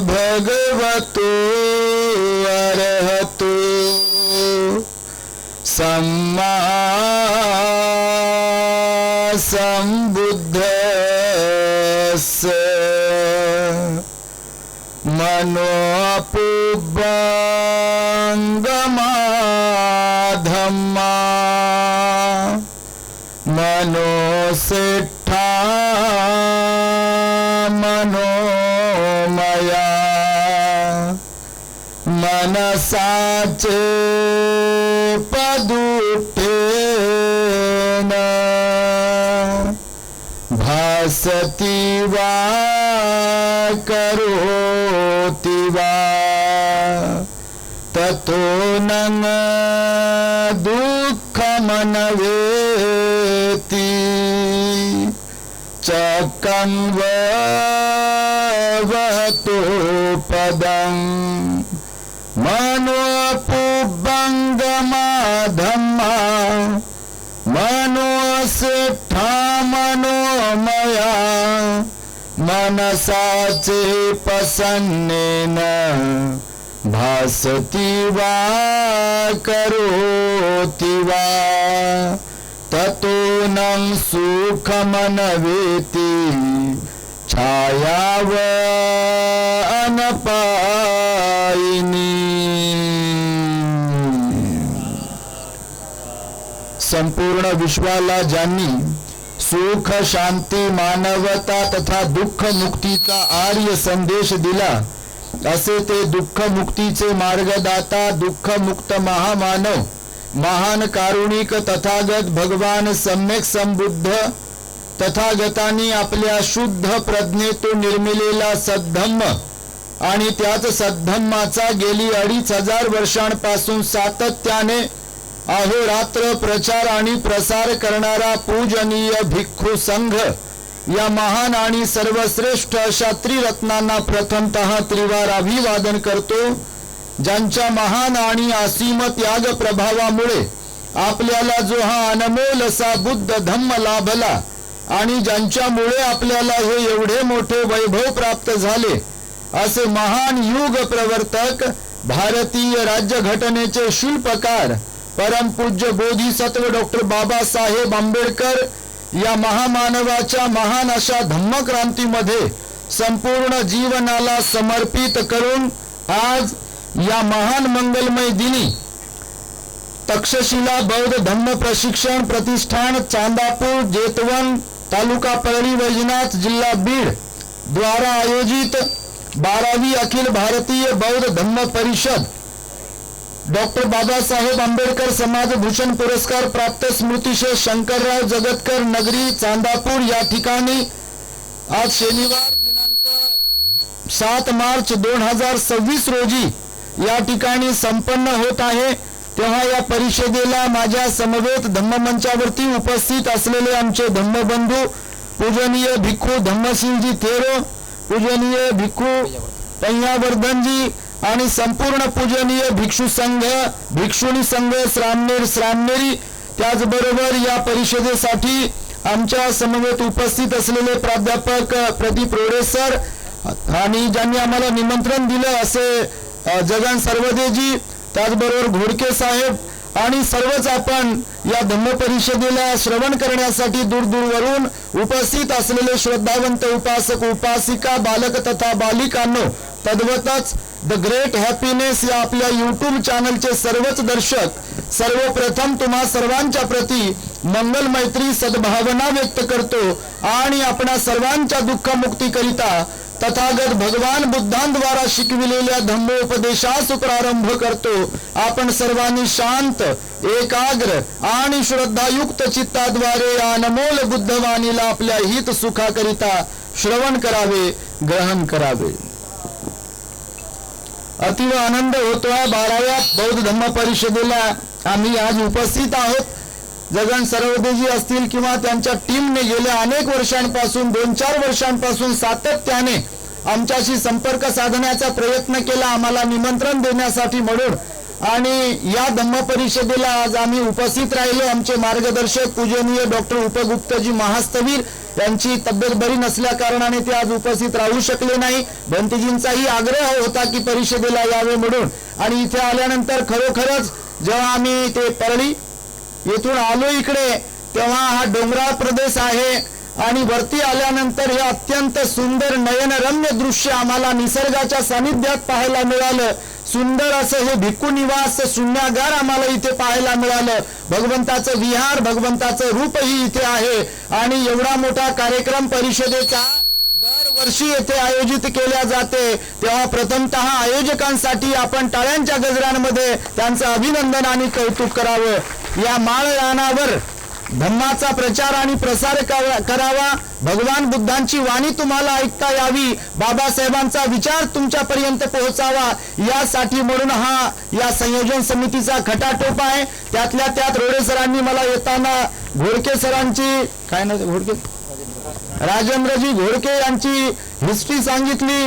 भगवतो अरहतो सम्मा सम्बुद्धस्य मनोपुब्बंगमा धम्मा मनोसेठा मनोमया मनसाचे पदुठेन भासति वा करोति वा ततो न दुःखमनवेति चकन्ववतो पदं मनोपुब्बंगमा धम्मा मनोसेठा मनोमया मनसाचे प्रसन्नेन भासति वा करोति वा ततो न सुखमनवेति छायाव अनपायिनी। संपूर्ण विश्वाला ज्यांनी सुख शांती मानवता तथा दुःख मुक्तीचा आर्य संदेश दिला असे ते दुःख मुक्तीचे मार्गदाता दुःख मुक्त महामानव महान कारुणिक तथागत भगवान सम्यक संबुद्ध तथागतांनी आपल्या शुद्ध प्रज्ञेतून निर्मिलेला सद्धम्म आणि त्याच सद्धम्माचा गेली 2500 वर्षांपासून सातत्याने अहोरात्र प्रचार आणि प्रसार करणारा पूजनीय भिक्खू संघ या महान आणि सर्वश्रेष्ठ अशा त्रिरत्नांना प्रथमतः त्रिवार अभिवादन करतो, ज्यांच्या महान आणि असीम त्याग प्रभावामुळे आपल्याला जो हा अनमोल असा बुद्ध धम्म लाभला आणि ज्यांच्यामुळे आपल्याला हे एवढे मोठे वैभव प्राप्त झाले असे महान युग प्रवर्तक भारतीय राज्यघटनेचे शिल्पकार परमपूज्य बोधिसत्व डॉक्टर बाबासाहेब आंबेडकर या महामानवाच्या महान अशा धम्मक्रांतीमध्ये संपूर्ण जीवनाला समर्पित करून आज या महान मंगलमय दिनी तक्षशिला बौद्ध धम्म प्रशिक्षण प्रतिष्ठान चांदापूर जेतवन तालुका परळी वैजनाथ जिल्हा बीड द्वारा आयोजित 12वी अखिल भारतीय बौद्ध धम्म परिषद डॉक्टर बाबासाहेब आंबेडकर समाज भूषण पुरस्कार प्राप्त स्मृतिशेष शंकरराव जगतकर नगरी चांदापूर या ठिकाणी आज शनिवार दिनांक 7 मार्च 2026 रोजी या ठिकाणी संपन्न होत आहे। तेव्हा या परिषदेला माझ्या समवेत धम्ममंचावरती उपस्थित असलेले आमचे धम्मबंधू पूजनीय भिक्खू धम्मसिंहजी थेरो, पूजनीय भिक्खू पय्यावर्धनजी आणि संपूर्ण पूजनीय भिक्षू संघ भिक्षुणी संघ श्रामनेरी, त्याचबरोबर या परिषदेसाठी आमच्या समवेत उपस्थित असलेले प्राध्यापक प्रदीप रोडे सर आणि ज्यांनी आम्हाला निमंत्रण दिलं असे जगन सर्वदेजी, त्याचबरोबर घोडके साहेब आणि सर्वच आपण या धम्म परिषदेला श्रवण करण्यासाठी दूरवरून उपस्थित असलेले श्रद्धावंत उपासक उपासिका बालक तथा बालिकांनो, तद्वतच द ग्रेट हॅपीनेस या आपल्या यूट्यूब चॅनलचे सर्वच दर्शक, सर्वप्रथम तुम्हा सर्वांच्या प्रती मंगल मैत्री सद्भावना व्यक्त करतो आणि आपणा सर्वांच्या दुःखमुक्तीकरिता तथागत भगवान बुद्धांद्वारा शिकविलेल्या धम्मोपदेशास प्रारंभ करतो। आपण सर्वांनी शांत एकाग्र आणि श्रद्धायुक्त चित्ताद्वारे अनमोल बुद्धवाणीला आपल्या हित सुखाकरिता श्रवण करावे, ग्रहण करावे। अतिव आनंद होतोय 12व्या बौद्ध धम्म परिषदेला आम्ही आज उपस्थित आहोत। जगन सर्वदेजी असतील किंवा त्यांच्या टीमने गेल्या अनेक वर्षांपासून 2-4 वर्षांपासून सातत्याने आमच्याशी संपर्क साधण्याचा प्रयत्न केला, आम्हाला निमंत्रण देण्यासाठी म्हणून, आणि या धम्म परिषदेला आज आम्ही उपस्थित राहिलो। आमचे मार्गदर्शक पूजनीय डॉक्टर उपगुप्तजी महास्तवीर त्यांची तब्येत बरी नसल्या कारणाने ते आज उपस्थित राहू शकले नाही. भंतेजींचाही आग्रह होता की परिषदेला यावे म्हणून, आणि इथे आल्यानंतर खरोखरच जेव्हा आम्ही ते परळी येथून आलो इकडे, तेव्हा हा डोंगराळ प्रदेश आहे आणि वरती आल्यानंतर हे अत्यंत सुंदर नयनरम्य दृश्य आम्हाला निसर्गाच्या सानिध्यात पाहायला मिळालं. सुंदर असं हे भिक्खू निवास शून्यागार आम्हाला इथे पाहायला मिळालं. भगवंताचं विहार, भगवंताचं रूपही इथे आहे. आणि एवढा मोठा कार्यक्रम परिषदेचा दरवर्षी येथे आयोजित केल्या जाते, तेव्हा प्रथमतः आयोजकांसाठी आपण टाळ्यांच्या गजरांमध्ये त्यांचं अभिनंदन आणि कौतुक करावं. या माळ रानावर धम्माचा प्रचार आणि प्रसार करावा, भगवान बुद्धांची वाणी तुम्हाला ऐकता यावी, बाबासाहेबांचा विचार तुमच्यापर्यंत पोहोचावा, यासाठी म्हणून हा या संयोजन समितीचा खटाटोप आहे. त्यातल्या त्यात रोडे सरांनी मला येताना घोडके सरांची काय ना घोडके राजेंद्रजी घोडके यांची हिस्ट्री सांगितली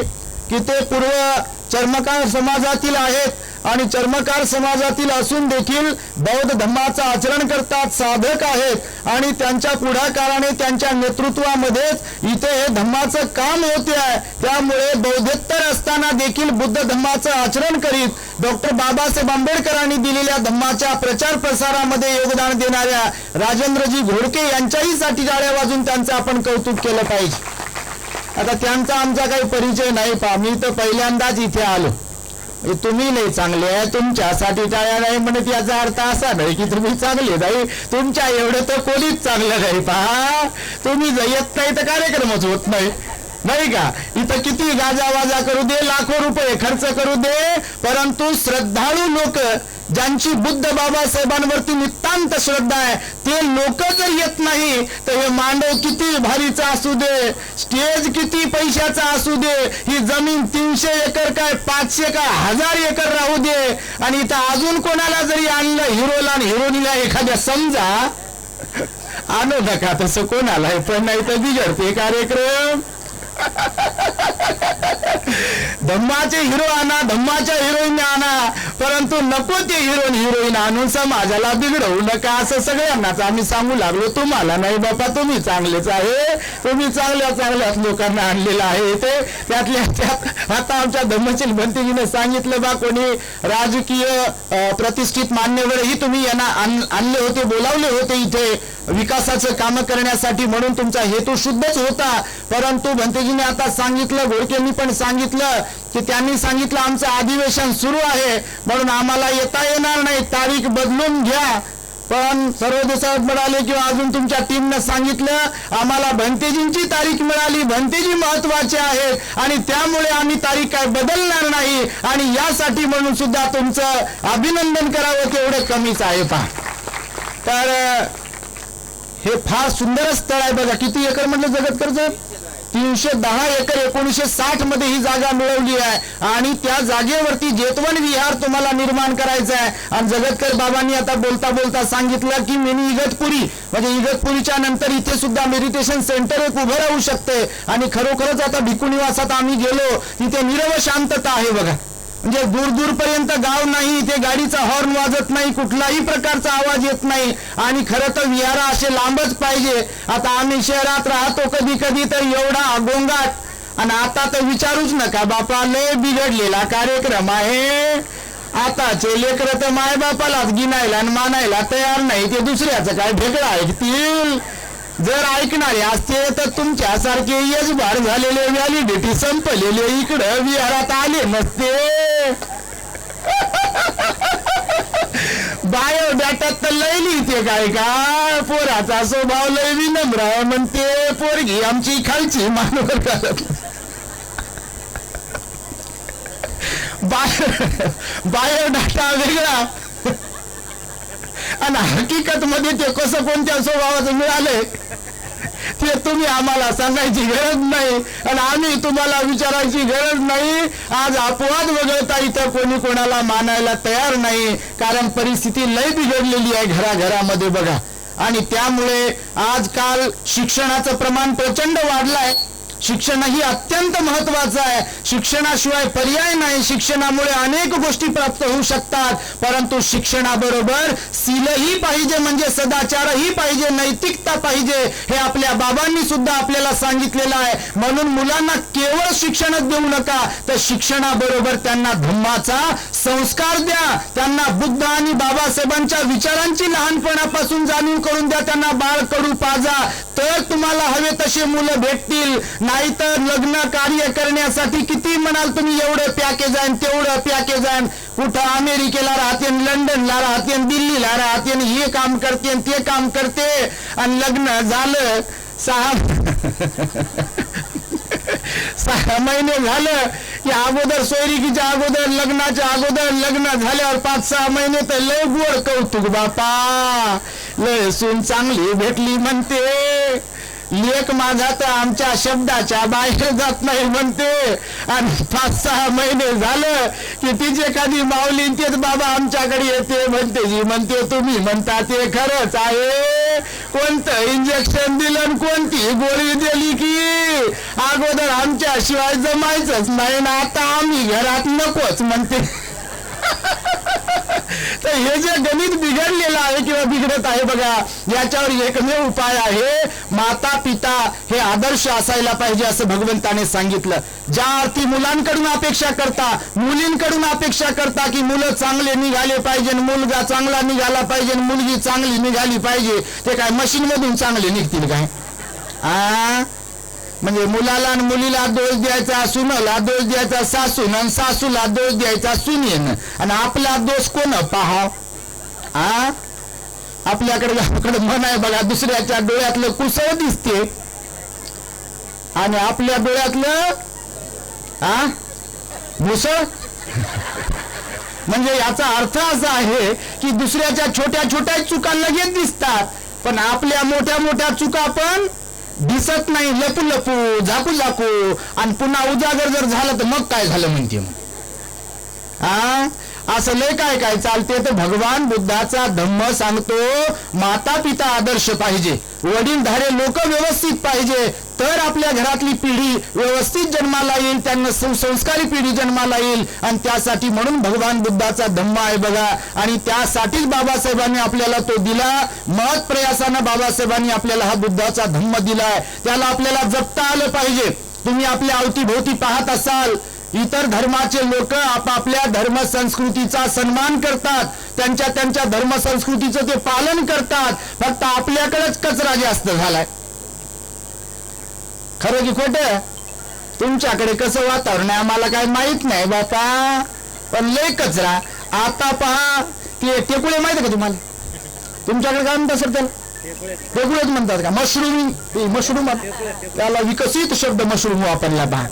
की ते पूर्व चर्मकार समाजातील आहेत आणि चर्मकार समाजातील असून देखील बौद्ध धम्माचं आचरण करतात, साधक आहेत आणि त्यांच्या पुढाकाराने त्यांच्या नेतृत्वामध्येच इथे हे धम्माचं काम होते आहे. त्यामुळे बौद्धेतर असताना देखील बुद्ध धम्माचं आचरण करीत डॉक्टर बाबासाहेब आंबेडकरांनी दिलेल्या धम्माच्या प्रचार प्रसारामध्ये योगदान देणाऱ्या राजेंद्रजी घोडके यांच्याही साठी टाळ्या वाजून त्यांचं आपण कौतुक केलं पाहिजे. आता त्यांचा आमचा काही परिचय नाही पहा, मी तर पहिल्यांदाच इथे आलो. तुम्ही नाही चांगले आहे, तुमच्यासाठी टाळ्या नाही म्हणत याचा अर्थ असा नाही की तुम्ही चांगले नाही. तुमच्या एवढं तर कोणीच चांगलं नाही. पहा, तुम्ही येत नाही तर कार्यक्रमच होत नाही, नाही का. इथं किती गाजावाजा करू दे, लाखो रुपये खर्च करू दे, परंतु श्रद्धाळू लोक ज्यांची बुद्ध बाबासाहेबांवरती नितांत श्रद्धा आहे ते लोक जर येत नाही तर हे मांडव किती भारीचा असू दे, स्टेज किती पैशाचा असू दे, ही जमीन 300 एकर काय 500 काय 1000 एकर राहू दे, आणि इथं अजून कोणाला जरी आणलं हिरोला आणि हिरोनीला एखाद्या समजा आणू नका तसं कोणाला, पण नाही तर बिघडते कार्यक्रम. धम्माचे हिरो आणा, धम्माच्या हिरोईन आणा, परंतु नको ते हिरोईन आणून समाजाला बिघडवू नका असं सगळ्यांनाच आम्ही सांगू लागलो. तुम्हाला नाही बापा, तुम्ही चांगलेच आहे, तुम्ही चांगल्याच लोकांना आणलेलं आहे. ते त्यातल्या त्यात आता आमच्या धम्मशील भंतेजीने सांगितलं बा, कोणी राजकीय प्रतिष्ठित मान्यवरही तुम्ही यांना आणले होते, बोलावले होते इथे विकासाचं काम करण्यासाठी, म्हणून तुमचा हेतू शुद्धच होता. परंतु भंतेजीने आता सांगितलं, घोडकेंनी पण सांगितलं की त्यांनी सांगितलं आमचं अधिवेशन सुरू आहे म्हणून आम्हाला येता येणार नाही, तारीख बदलून घ्या. पण सर्वोदय साहेब म्हणाले किंवा अजून तुमच्या टीमनं सांगितलं आम्हाला भंतेजींची तारीख मिळाली, भंतेजी महत्वाचे आहेत आणि त्यामुळे आम्ही तारीख काय बदलणार नाही, आणि यासाठी म्हणून सुद्धा तुमचं अभिनंदन करावं तेवढं कमीच आहे. पहा, तर हे फार सुंदर स्थळ आहे बघा. किती एकर म्हटलं जगतकरचं? 310 एकर 1960 मध्ये ही जागा मिळवली आहे आणि त्या जागेवरती जेतवन विहार तुम्हाला निर्माण करायचं आहे. आणि जगतकर बाबांनी आता बोलता बोलता सांगितलं की मिनी इगतपुरी, म्हणजे इगतपुरीच्या नंतर इथे सुद्धा मेडिटेशन सेंटर एक उभं राहू शकते. आणि खरोखरच आता भिक्खू निवासात आम्ही गेलो, तिथे निरव शांतता आहे बघा. म्हणजे दूर पर्यंत गाव नाही, इथे गाडीचा हॉर्न वाजत नाही, कुठलाही प्रकारचा आवाज येत नाही. आणि खरं तर विहार असे लांबच पाहिजे. आता आम्ही शहरात राहतो कधी कधी तर एवढा गोंगाट, आणि आता तर विचारूच नका बापा, लय बिघडलेला कार्यक्रम आहे. आताचे लेकरं तर मायबापालाच गिनायला आणि मानायला तयार नाही, ते दुसऱ्याचं काय ढेकळं ऐकतील. जर ऐकणारे असते तर तुमच्यासारखे यजबार झालेले, व्हॅलिडिटी संपलेले इकडं विहारात आले नसते. बायोडाटात तर लय लिहिते काय का, पोराचा स्वभाव लय विनम्र म्हणते, पोरगी आमची खालची मानवर करत. बायोडाटा वेगळा आणि हकीकत मध्ये ते कसं कोणत्या स्वभावाचं मिळालंय ते तुम्ही आम्हाला सांगायची गरज नाही आणि आम्ही तुम्हाला विचारायची गरज नाही. आज अपवाद वगळता इथं कोणी कोणाला मानायला तयार नाही, कारण परिस्थिती लय बिघडलेली आहे घराघरामध्ये बघा. आणि त्यामुळे आजकाल शिक्षणाचं प्रमाण प्रचंड वाढलंय. शिक्षण ही अत्यंत महत्वाचं आहे. शिक्षणाशिवाय पर्याय नाही. शिक्षणामुळे अनेक गोष्टी प्राप्त होऊ शकतात, परंतु शिक्षणाबरोबर शीलही पाहिजे, म्हणजे सदाचारही पाहिजे, नैतिकता पाहिजे. हे आपल्या बाबांनी सुद्धा आपल्याला सांगितलेलं आहे. म्हणून मुलांना केवळ शिक्षणच देऊ नका, तर शिक्षणाबरोबर त्यांना धम्माचा संस्कार द्या. त्यांना बुद्ध आणि बाबासाहेबांच्या विचारांची लहानपणापासून जाणीव करून द्या. त्यांना बाळ कडू पाजा, तर तुम्हाला हवे तसे मुलं भेटतील. नाहीतर लग्न कार्य करण्यासाठी किती म्हणाल तुम्ही, एवढं पॅकेज आहे तेवढं पॅकेज आहे, कुठं अमेरिकेला राहते, लंडनला राहते, दिल्लीला राहते, हे काम करते ते काम करते, आणि लग्न झालं 6 महिने झालं की अगोदर सोयरिकीच्या अगोदर, लग्नाच्या अगोदर, लग्न झाल्यावर 5-6 महिने तर लय गोड कौतुक, बापा लय सून चांगली भेटली म्हणते, लेक माझा तर आमच्या शब्दाच्या बाहेर जात नाही म्हणते. आणि 5-6 महिने झालं की तिचे कधी माऊली तेच बाबा आमच्याकडे येते म्हणते, जी म्हणते तुम्ही म्हणता ते खरंच आहे. कोणतं इंजेक्शन दिलं, कोणती गोळी दिली की अगोदर आमच्या शिवाय जमायचंच नाही ना, आता आम्ही घरात नकोच म्हणते. तर हे जे गणित बिघडलेलं आहे किंवा बिघडत आहे बघा, याच्यावर एकमेव उपाय आहे, माता पिता हे आदर्श असायला पाहिजे असं भगवंताने सांगितलं. ज्या अर्थी मुलांकडून अपेक्षा करता, मुलींकडून अपेक्षा करता की मुलं चांगले निघाले पाहिजे, मुलगा चांगला निघाला पाहिजे, मुलगी चांगली निघाली पाहिजे, ते काय मशीन मधून चांगले निघतील काय? म्हणजे मुलाला आणि मुलीला दोष द्यायचा, सुनाला दोष द्यायचा सासून, आणि सासूला दोष द्यायचा सुनेन, आणि आपला दोष कोण पाहाव? आपल्याकडे मन आहे बघा, दुसऱ्याच्या डोळ्यातलं कुसळ दिसते आणि आपल्या डोळ्यातलं मुसळ. म्हणजे याचा अर्थ असा आहे की दुसऱ्याच्या छोट्या छोट्या चुका लगेच दिसतात, पण आपल्या मोठ्या मोठ्या चुका पण दिसत नाही, लपू लपू झाकू झाकू, आणि पुन्हा उजागर जर झालं तर मग काय झालं म्हणते. असं लय काय काय चालते. तर भगवान बुद्धाचा धम्म सांगतो, माता पिता आदर्श पाहिजे, वडीलधारे लोक व्यवस्थित पाहिजे, तर आपल्या घरातली पिढी व्यवस्थित जन्माला येईल, त्यांना सुसंस्कारी पिढी जन्माला येईल. आणि त्यासाठी म्हणून भगवान बुद्धाचा धम्म आहे बघा, आणि त्यासाठीच बाबासाहेबांनी आपल्याला तो दिला. महत् प्रयासानं बाबासाहेबांनी आपल्याला हा बुद्धाचा धम्म दिलाय, त्याला आपल्याला जपता आलं पाहिजे. तुम्ही आपल्या अवतीभोवती पाहत असाल, इतर धर्माचे लोक आपापल्या धर्म संस्कृतीचा सन्मान करतात, त्यांच्या त्यांच्या धर्म संस्कृतीचं ते पालन करतात, फक्त आपल्याकडेच कचरा जास्त झालाय. खरं की खोटं? तुमच्याकडे कसं वातावरण आहे आम्हाला काय माहित नाही बापा, पण लय कचरा. आता पहा ते टेकुळे माहिती का तुम्हाला? तुमच्याकडे काय म्हणतात सर त्याला? टेकुळेच म्हणतात का? मशरूम त्याला विकसित शब्द मशरूम वापरला पहा.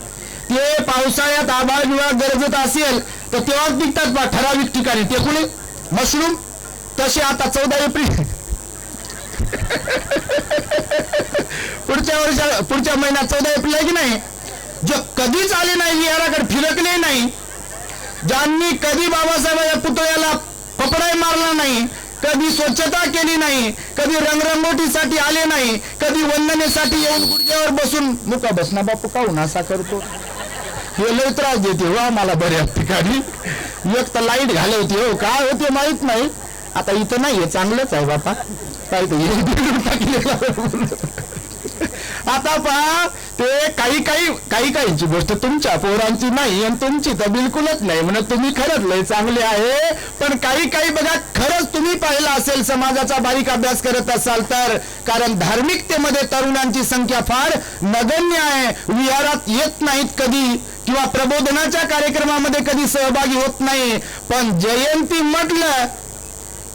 ते पावसाळ्यात आभाळ विभाग गरजत असेल तर तेव्हाच निघतात बा ठराविक ठिकाणी टेकुळे, मशरूम. तसे आता 14 एप्रिल पुढच्या महिन्यात 14 एप्रिल आहे की नाही, जो कधीच आले नाही, विहाराकडे फिरकले नाही, ज्यांनी कधी बाबासाहेबांच्या पुतळ्याला कपडा मारला नाही, कधी स्वच्छता केली नाही, कधी रंगरंगोटीसाठी आले नाही, कधी वंदनेसाठी येऊन गुडघ्यावर बसून मुका बसना बापू काहून असा करतो, हे लय त्रास देते हो आम्हाला बऱ्याच ठिकाणी. एक तर लाईट घालवते हो, काय होते माहित नाही. आता इथं नाहीये, चांगलंच आहे बापा, काय आता पहा ते काहींची गोष्ट तुमच्या पोरांची नाही आणि तुमची तर बिलकुलच नाही, म्हणून तुम्ही खरंच लय चांगले आहे. पण काही बघा, खरंच तुम्ही पाहिलं असेल, समाजाचा बारीक अभ्यास करत असाल तर, कारण धार्मिकतेमध्ये तरुणांची संख्या फार नगण्य आहे. विहारात येत नाहीत कधी, किंवा प्रबोधनाच्या कार्यक्रमामध्ये कधी सहभागी होत नाही. पण जयंती म्हटलं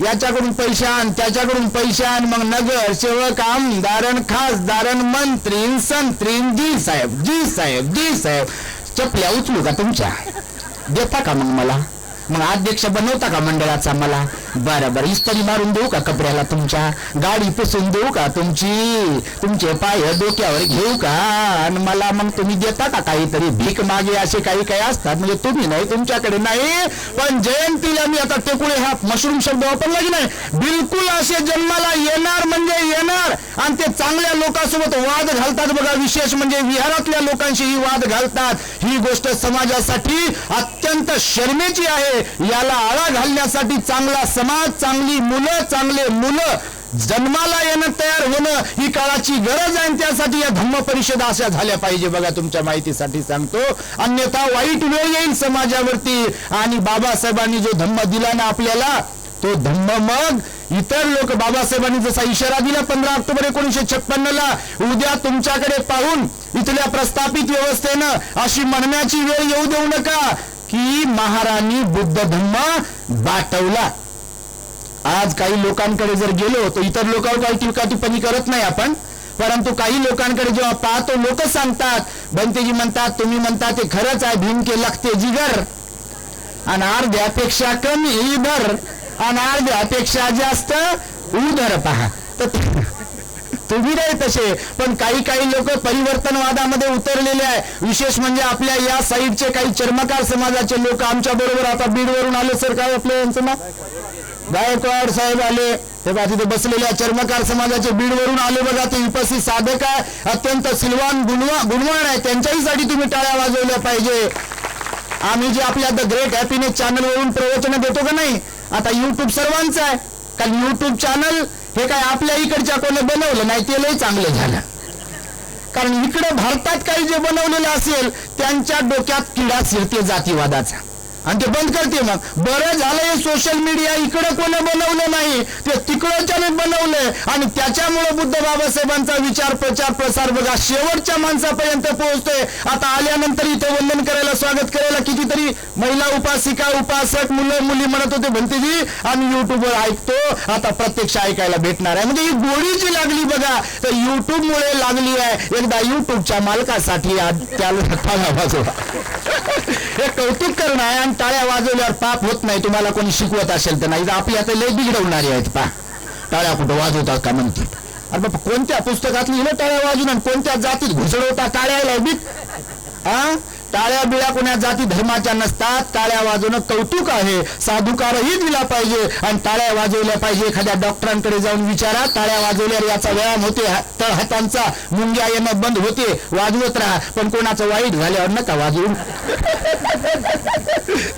याच्याकडून पैशान, त्याच्याकडून पैशान, मग नगर सेवक, आमदारण, खासदारण, मंत्री, संत्रीन, जी साहेब चपल्या उचलू का तुमच्या? देता का मग मला? मग अध्यक्ष बनवता का मंडळाचा मला? बरं बरं, इस्त्री मारून देऊ का कपड्याला तुमच्या? गाडी पुसून देऊ का तुमची? तुमचे पाय डोक्यावर घेऊ का? आणि मला मग तुम्ही देता का काहीतरी भीक मागे? असे काही काही असतात, म्हणजे तुम्ही नाही, तुमच्याकडे नाही. पण जयंतीला मी आता टेकुळे हा मशरूम शब्द वापरला की नाही, बिलकुल असे जन्माला येणार म्हणजे येणार. आणि ते चांगल्या लोकांसोबत वाद घालतात बघा, विशेष म्हणजे विहारातल्या लोकांशीही वाद घालतात. ही गोष्ट समाजासाठी अत्यंत शर्मेची आहे. याला आळा घालण्यासाठी चांगला समाज, चांगली मुलं, चांगले मुलं जन्माला येणं, तयार होणं ही काळाची गरज आहे. त्यासाठी या धम्म परिषदा अशा झाल्या पाहिजे बघा, तुमच्या माहितीसाठी सांगतो. अन्यथा वाईट वेळ येईल समाजावरती. आणि बाबासाहेबांनी जो धम्म दिला ना आपल्याला, तो धम्म मग इतर लोक, बाबासाहेबांनी जसा इशारा दिला 15 ऑक्टोबर 1956 ला, उद्या तुमच्याकडे पाहून इथल्या प्रस्थापित व्यवस्थेनं अशी म्हणण्याची वेळ येऊ देऊ नका की महाराणी बुद्ध धम्म बाटवला. आज काही लोकांकडे जर गेलो तर इतर लोकांवर काही टीका टिप्पणी करत नाही आपण, परंतु काही लोकांकडे जेव्हा पाहतो, लोक सांगतात, बनतेजी म्हणतात, तुम्ही म्हणता ते खरंच आहे, भीम के लगते जिगर, आणि अर्ध्यापेक्षा कमी इधर, आणि अर्ध्यापेक्षा जास्त उधर. पहा, तर तुम्ही नाही तसे, पण काही काही लोक परिवर्तनवादामध्ये उतरलेले आहे. विशेष म्हणजे आपल्या या साईडचे काही चर्मकार समाजाचे लोक आमच्या बरोबर आता बीडवरून आले. सर काय आपल्या यांचं नाव? गायकवाड साहेब आले. हे बघा तिथे बसलेल्या चर्मकार समाजाचे बीडवरून आले बघा. ते उपस्थित साधक आहे, अत्यंत सिलवान गुणवान आहे. त्यांच्याहीसाठी तुम्ही टाळ्या वाजवल्या पाहिजे. आम्ही जे आपल्या द ग्रेट हॅपीनेस चॅनलवरून प्रवचन देतो का नाही, आता युट्यूब सर्वांचं आहे. कारण युट्यूब चॅनल हे काय आपल्या इकडच्या कोणी बनवलं नाही, ते लय चांगलं झालं. कारण इकडं भारतात काही जे बनवलेलं असेल त्यांच्या डोक्यात किडा शिरते जातीवादाचा, आणि ते बंद करते. मग बरं झालं हे सोशल मीडिया इकडं कोणी बनवलं नाही, ते तिकडच्याने बनवलंय. आणि त्याच्यामुळे बुद्ध बाबासाहेबांचा विचार, प्रचार, प्रसार बघा शेवटच्या माणसापर्यंत पोहोचतोय. आता आल्यानंतर इथे वंदन करायला, स्वागत करायला कितीतरी महिला उपासिका, उपासक, मुलं मुली म्हणत होते, भंतेजी आम्ही युट्यूबवर ऐकतो, आता प्रत्यक्ष ऐकायला भेटणार आहे. म्हणजे ही गोडी जी लागली बघा, तर युट्यूब मुळे लागली आहे. एकदा युट्यूबच्या मालकासाठी त्याला टाळ्या वाजवा, हे कौतुक करणं आहे. आणि टाळ्या वाजवल्यावर पाप होत नाही, तुम्हाला कोणी शिकवत असेल तर नाही. आपली आता लय बिघडवणारी आहेत. पा टाळ्या कुठं वाजवतात का म्हणते. अरे बाबा, कोणत्या पुस्तकात लिहिलं टाळ्या वाजून, आणि कोणत्या जातीत घुसडवता टाळ्याला बीत? टाळ्या बिळ्या कोण्या जाती धर्माच्या नसतात. टाळ्या वाजवणं कौतुक आहे, साधुकारही दिला पाहिजे, आणि टाळ्या वाजवल्या पाहिजे. एखाद्या डॉक्टरांकडे जाऊन विचारा, टाळ्या वाजवल्यावर याचा व्यायाम होते, तळ हातांचा मुंग्या येणं बंद होते, वाजवत राहा. पण कोणाचं वाईट झाल्यावर नका वाजवू,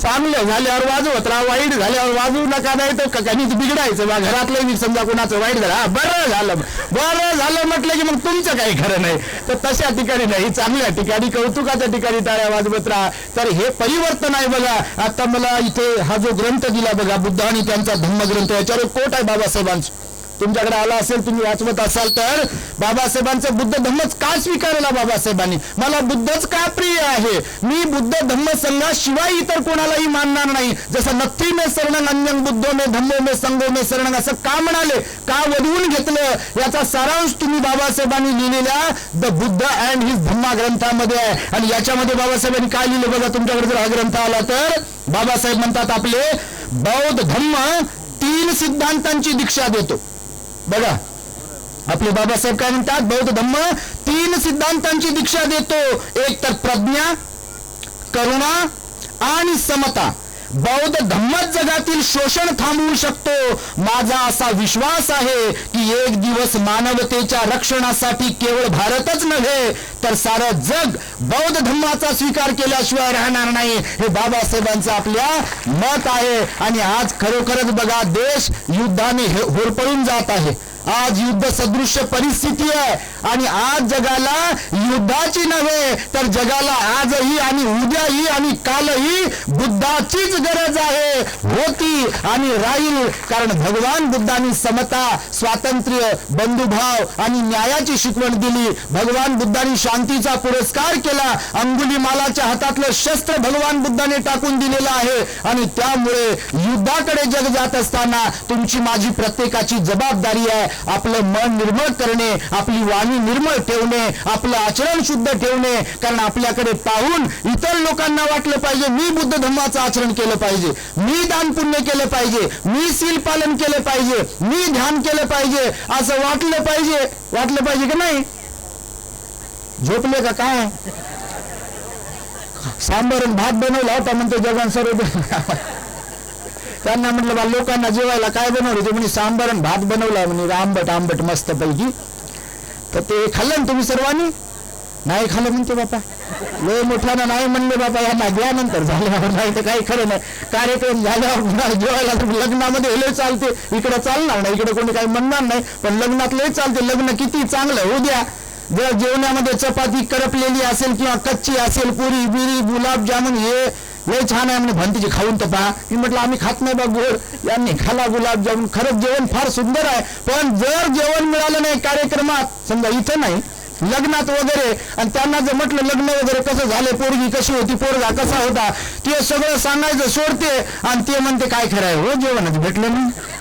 चांगलं झाल्यावर वाजवत राहा, वाईट झाल्यावर वाजवू नका. नाही तर कणीच बिघडायचं बा. घरातलं मी समजा कोणाचं वाईट झालं, बरं झालं म्हटलं की मग तुमचं काही खरं नाही. तर तशा ठिकाणी नाही, चांगल्या ठिकाणी, कौतुकाच्या ठिकाणी टाळ्या वाजवत राहा. तर हे परिवर्तन आहे बघा. आता मला इथे हा जो ग्रंथ दिला बघा, बुद्ध आणि त्यांचा धम्मग्रंथ, याच्यावर कोट आहे बाबासाहेबांचं. तुमच्याकडे आला असेल, तुम्ही वाचवत असाल तर, बाबासाहेबांचं बुद्ध धम्मच का स्वीकारला बाबासाहेबांनी? मला बुद्धच का प्रिय आहे, मी बुद्ध धम्म संघाशिवाय इतर कोणालाही मानणार नाही. जसं नथी मे शरणं अन्यं बुद्धो मे धम्मो मे संघो मे शरणं, असं का म्हणाले, का वधवून घेतलं, याचा सारांश तुम्ही बाबासाहेबांनी लिहिलेल्या द बुद्ध अँड हिज धम्मा ग्रंथामध्ये आहे. आणि याच्यामध्ये बाबासाहेबांनी काय लिहिलं बघा, तुमच्याकडे जर हा ग्रंथ आला तर बाबासाहेब म्हणतात, आपले बौद्ध धम्म 3 सिद्धांतांची दीक्षा देतो. बघा आपले बाबासाहेब काय म्हणतात, बौद्ध धम्म 3 सिद्धांतांची दीक्षा देतो. एक तर प्रज्ञा, करुणा आणि समता. बौद्ध धम्मच जगातील शोषण थांबवू शकतो. माझा असा विश्वास आहे की एक दिवस मानवतेच्या रक्षणासाठी केवळ भारतच नव्हे तर सारं जग बौद्ध धम्माचा स्वीकार केल्याशिवाय राहणार नाही. हे बाबासाहेबांचं आपल्या मत आहे. आणि आज खरोखरच बघा, देश युद्धाने होरपळून जात आहे. आज युद्ध सदृश्य परिस्थिती आहे. आणि आज जगाला युद्धाची नव्हे तर जगाला आजही आणि उद्याही आणि कालही बुद्धाचीच गरज आहे, होती आणि राहील. कारण भगवान बुद्धांनी समता, स्वातंत्र्य, बंधुभाव आणि न्यायाची शिकवण दिली. भगवान बुद्धांनी शांतीचा पुरस्कार केला. अंगुलीमालाच्या हातातलं शस्त्र भगवान बुद्धाने टाकून दिलेलं आहे. आणि त्यामुळे युद्धाकडे जग जात असताना तुमची माझी प्रत्येकाची जबाबदारी आहे आपलं मन निर्मळ करणे, आपली वाणी निर्मळ ठेवणे, आपलं आचरण शुद्ध ठेवणे. कारण आपल्याकडे पाहून इतर लोकांना वाटलं पाहिजे मी बुद्ध धम्माचं आचरण केलं पाहिजे, मी दान पुण्य केलं पाहिजे, मी सील पालन केलं पाहिजे, मी ध्यान केलं पाहिजे, असं वाटलं पाहिजे की नाही? झोपले का काय? सांबर भात बनवला होता म्हणतो जगन सर्व. त्यांना म्हटलं बा लोकांना जेवायला काय बनवलं? ते म्हणे सांबर भात बनवला म्हणे, आंबट मस्त पैकी. तर ते खाल्लं ना तुम्ही सर्वांनी? नाही खाल्लं म्हणते बापा. लय मोठ्यानं नाही म्हणले बापा, यांना द्या नंतर झाल्यावर, नाही तर काही खरं नाही. कार्यक्रम झाल्यावर जेवायला लग्नामध्ये लय चालते, इकडे चालणार नाही, इकडे कोणी काही म्हणणार नाही, पण लग्नात लय चालते. लग्न किती चांगलं होऊ द्या, जर जेवणामध्ये चपाती करपलेली असेल किंवा कच्ची असेल, पुरी बिरी गुलाबजामुन हे लय छान आहे म्हणे, भंतीची खाऊन तर पहा. मी म्हटलं आम्ही खात नाही बा गोड, यांनी खाला गुलाबजामुन. खरंच जेवण फार सुंदर आहे, पण जर जेवण मिळालं नाही कार्यक्रमात, समजा इथं नाही लग्नात वगैरे, आणि त्यांना जर म्हटलं लग्न वगैरे कसं झाले, पोरगी कशी होती, पोरगा कसा होता, ते सगळं सांगायचं सोडते आणि ते म्हणते काय खरं आहे हो जेवणच भेटलं नाही.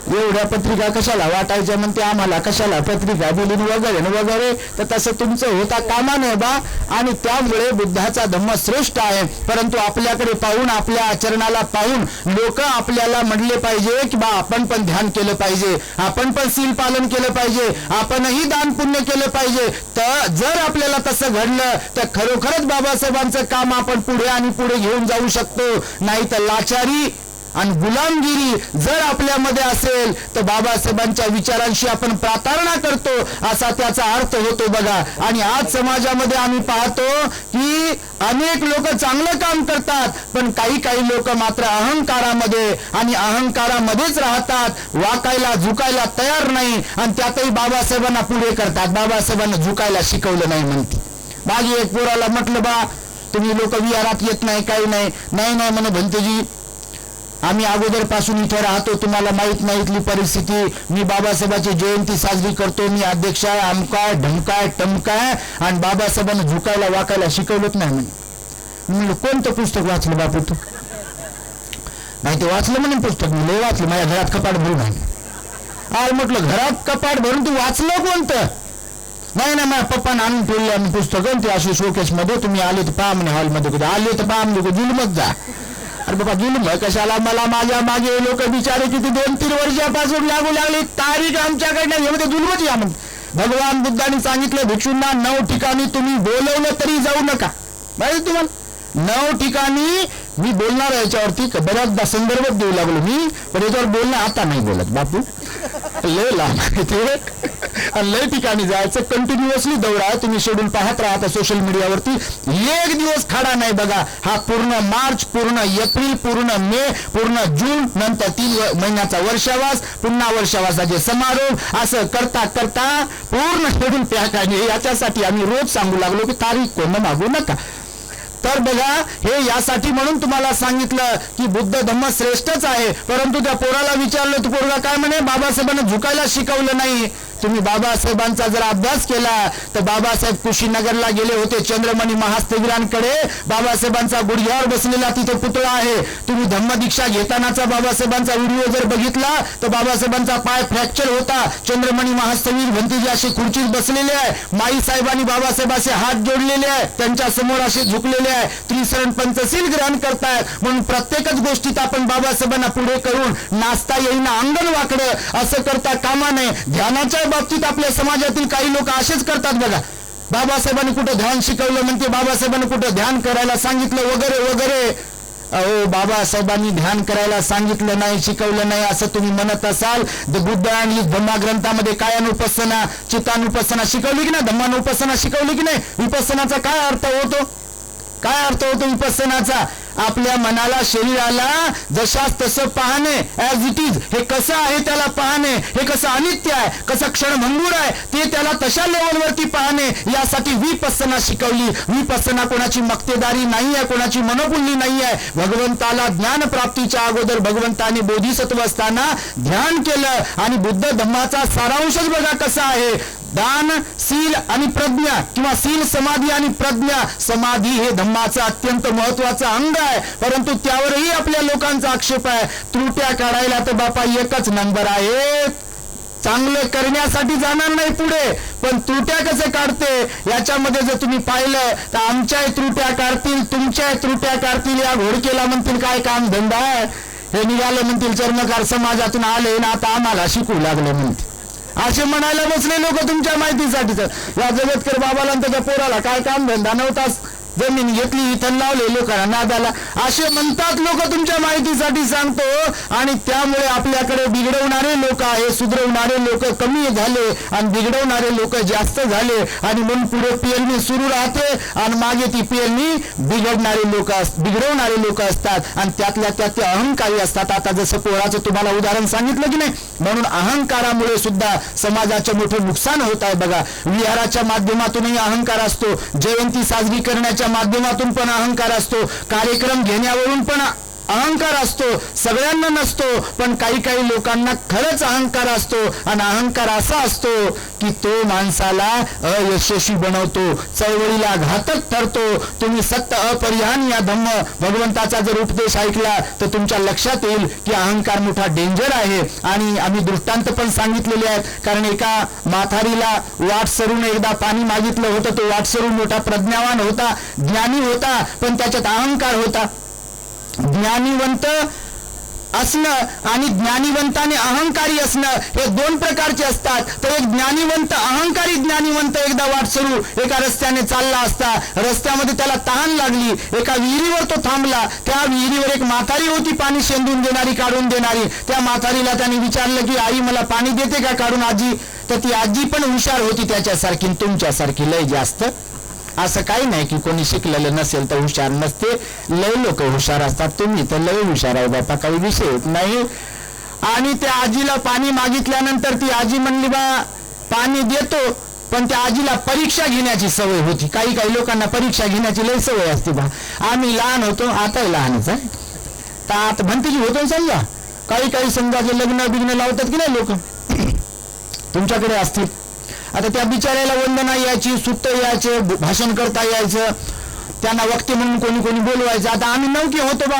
एवढ्या पत्रिका कशाला वाटायच्या म्हणते, आम्हाला कशाला पत्रिका दिली वगैरे. तर तसं तुमचं होता कामा नये बा. आणि त्यामुळे बुद्धाचा धम्म श्रेष्ठ आहे, परंतु आपल्याकडे पाहून, आपल्या आचरणाला पाहून लोक आपल्याला म्हणले पाहिजे की बा आपण पण ध्यान केलं पाहिजे, आपण पण सील पालन केलं पाहिजे, आपणही दान पुण्य केलं पाहिजे. तर जर आपल्याला तसं घडलं तर खरोखरच बाबासाहेबांचं काम आपण पुढे आणि पुढे घेऊन जाऊ शकतो. नाही तर लाचारी आणि गुलामगिरी जर आपल्यामध्ये असेल तर बाबासाहेबांच्या विचारांशी आपण प्रार्थना करतो असा त्याचा अर्थ होतो बघा. आणि आज समाजामध्ये आम्ही पाहतो की अनेक लोक चांगलं काम करतात, पण काही लोक मात्र अहंकारामध्ये आणि अहंकारामध्येच राहतात, वाकायला झुकायला तयार नाही, आणि त्यातही बाबासाहेबांना पुढे करतात. बाबासाहेबांना झुकायला शिकवलं नाही म्हणते. मागे एक पोराला म्हटलं बा तुम्ही लोक विहारात येत नाही, काही नाही म्हणे भंतेजी आम्ही अगोदरपासून इथे राहतो, तुम्हाला माहित नाही इथली परिस्थिती, मी बाबासाहेबांची जयंती साजरी करतो, मी अध्यक्ष आहे, अमकाय ढमकाय टमकाय, आणि बाबासाहेबांना झुकायला वाकायला शिकवलंच नाही म्हणे. म्हणलं कोणतं पुस्तक वाचलं बापू तू? नाही ते वाचलं म्हणे पुस्तक, मी लय वाचलं, माझ्या घरात कपाट भरून आहे. आज म्हटलं घरात कपाट भरून तू वाचलं कोणतं? नाही ना माझ्या पप्पाने आणून ठेवले आम्ही पुस्तकं, ते अशी शोकेस मध्ये, तुम्ही आले तर पहा म्हणे हॉलमध्ये, कुठे आले तर पहा म्हणजे जुलमच जा. अरे बाबा जुलम कशाला, मला माझ्या मागे लोक बिचारे किती 2-3 वर्षापासून लागू लागले, तारीख आमच्याकडनं हे जुलमच या म्हणते. भगवान बुद्धांनी सांगितलं भिक्षूंना 9 ठिकाणी तुम्ही बोलवलं तरी जाऊ नका. माहिती तुम्हाला 9 ठिकाणी मी बोलणार याच्यावरती बऱ्याचदा संदर्भ देऊ लागलो मी, पण याच्यावर बोलणं आता नाही बोलत बापू, लय लांब लय ठिकाणी जायचं, कंटिन्युअसली दौरा आहे. तुम्ही शेड्यूल पाहत राहता सोशल मीडियावरती, एक दिवस खाडा नाही बघा. हा पूर्ण मार्च, पूर्ण एप्रिल, पूर्ण मे, पूर्ण जून, नंतर 3 महिन्याचा वर्षावास, पुन्हा वर्षावासाचे समारोप, असं करता करता पूर्ण शेड्यूल पॅक आहे. याच्यासाठी आम्ही रोज सांगू लागलो की तारीख कोण मागू नका. तर बघा हे यासाठी म्हणून तुम्हाला सांगितलं की बुद्ध धम्म श्रेष्ठच आहे, परंतु त्या पोराला विचारलं तर पोरगा काय म्हणे, बाबासाहेबांना झुकायला शिकवलं नाही. तुम्ही बाबासाहेबांचा जर अभ्यास केला तर बाबासाहेब कुशीनगरला गेले होते, चंद्रमणी महास्तवीरांकडे बाबासाहेबांचा गुडघ्यावर बसलेला तिथे पुतळा आहे. तुम्ही धम्मदीक्षा घेतानाचा बाबासाहेबांचा व्हिडिओ जर बघितला तर बाबासाहेबांचा पाय फ्रॅक्चर होता, चंद्रमणी महास्तवीर भंतीजी असे खुर्चीत बसलेले आहे, माई साहेबांनी बाबासाहेब असे हात जोडलेले आहे, त्यांच्या समोर असे झुकलेले आहे, त्रिशरण पंचशील ग्रहण करतायत. म्हणून प्रत्येकच गोष्टीत आपण बाबासाहेबांना पुढे करून नाचता येईना अंगण वाकडं असं करता कामा नये. ध्यानाच्या बाबतीत आपल्या समाजातील काही लोक असेच करतात बघा. बाबासाहेबांनी कुठं ध्यान शिकवलं म्हणते, बाबासाहेबांनी कुठं ध्यान करायला सांगितलं वगैरे वगैरे. अहो बाबासाहेबांनी ध्यान करायला सांगितलं नाही, शिकवलं नाही असं तुम्ही म्हणत असाल, द बुद्ध आणि धम्माग्रंथामध्ये कायानुपස්සना, चित्तानुपස්සना शिकवली की नाही, धम्मानुपස්සना शिकवली की नाही. विपස්සनाचा काय अर्थ होतो, काय अर्थ होतो विपස්සनाचा? आपल्या मनाला, शरीराला जशाच तसं पाहणे, ऍज इट इज, हे कसं आहे त्याला पाहणे, हे कसं अनित्य आहे, कसं क्षणभंगूर आहे ते त्याला तशा लेवलवरती पाहणे, यासाठी विपස්සना शिकवली. विपස්සना कोणाची मक्तेदारी नाही आहे, कोणाची मनोबुद्धी नाही आहे. भगवंताला ज्ञान प्राप्तीच्या अगोदर भगवंताने बोधिसत्व असताना ध्यान केलं, आणि बुद्ध धम्माचा सारांशच बघा कसा आहे. दान, सील आणि प्रज्ञा, किंवा सील, समाधी आणि प्रज्ञा. समाधी हे धम्माचं अत्यंत महत्वाचं अंग आहे, परंतु त्यावरही आपल्या लोकांचा आक्षेप आहे. त्रुट्या काढायला तर बापा एकच नंबर आहे, चांगलं करण्यासाठी जाणार नाही पुढे, पण त्रुट्या कसे काढते याच्यामध्ये जर तुम्ही पाहिलं तर आमच्याही त्रुट्या काढतील, तुमच्याही त्रुट्या काढतील. या घोडकेला म्हणतील काय काम धंदा आहे, हे निघाले म्हणतील चर्मकार समाजातून आले ना आता आम्हाला शिकू लागले म्हणतील. असे म्हणायला बसले लोक तुमच्या माहितीसाठी. या जगतकर बाबाला आणि त्याच्या पोराला काय काम धंदा नव्हताच, जमीन घेतली इथं लावले लोकांना नादाला, असे म्हणतात लोक तुमच्या माहितीसाठी सांगतो. आणि त्यामुळे आपल्याकडे बिघडवणारे लोक आहे, सुधरवणारे लोक कमी झाले आणि बिघडवणारे लोक जास्त झाले. आणि म्हणून पुढे पेरणी सुरू राहते आणि मागे ती पेरणी बिघडणारे लोक बिघडवणारे लोक असतात आणि त्यातल्या त्यात ते अहंकारी असतात. आता जसं पोराचं तुम्हाला उदाहरण सांगितलं की नाही, म्हणून अहंकारामुळे सुद्धा समाजाचे मोठे नुकसान होत आहे. बघा, विहाराच्या माध्यमातूनही अहंकार असतो, जयंती साजरी करण्याच्या माध्यमातून पण अहंकार असतो, कार्यक्रम घेण्यावरून पण अहंकार असतो. सगळ्यांना नसतो, पण काही काही लोकांना खरंच अहंकार असतो. आणि अहंकार असा असतो की तो माणसाला अयशस्वी बनवतो, चळवळीला घातक ठरतो. तुम्ही सत्य अपरिहान या धम्म भगवंताचा जर उपदेश ऐकला तर तुमच्या लक्षात येईल की अहंकार मोठा डेंजर आहे. आणि आम्ही दृष्टांत पण सांगितलेले आहेत. कारण एका म्हातारीला वाट सरून एकदा पाणी मागितलं होतं. तो वाट सरून मोठा प्रज्ञावान होता, ज्ञानी होता, पण त्याच्यात अहंकार होता. ज्ञानीवंत असणं आणि ज्ञानीवंत आणि अहंकारी असणं हे दोन प्रकारचे असतात. तर एक ज्ञानीवंत अहंकारी ज्ञानीवंत एकदा वाटसरू एका रस्त्याने चालला असता, रस्त्यामध्ये त्याला तहान लागली, एका विहिरीवर तो थांबला. त्या विहिरीवर एक म्हातारी होती पाणी शेंदून देणारी, काढून देणारी. त्या म्हातारीला त्याने विचारलं की आई मला पाणी देते का काढून आजी? तर ती आजी पण हुशार होती त्याच्यासारखी, तुमच्यासारखी लय जास्त. असं काही नाही की कोणी शिकलेलं नसेल तर हुशार नसते, लय लोक हुशार असतात. तुम्ही तर लय हुशार आहे बापा, काही विषय नाही. आणि त्या आजीला पाणी मागितल्यानंतर ती आजी म्हणली बा पाणी देतो, पण त्या आजीला परीक्षा घेण्याची सवय होती. काही काही लोकांना परीक्षा घेण्याची लय सवय असते बा. आम्ही लहान होतो, आताही लहानच आहे, तर आता भंतीची होतो समजा. काही काही समजा जे लग्न बिग्न लावतात की नाही लोक, तुमच्याकडे असतील. आता त्या बिचाऱ्याला वंदना यायची, सुत्त यायचे, भाषण करता यायचं, त्यांना वक्ते म्हणून कोणी कोणी बोलवायचं. आता आम्ही नवके होतो बा,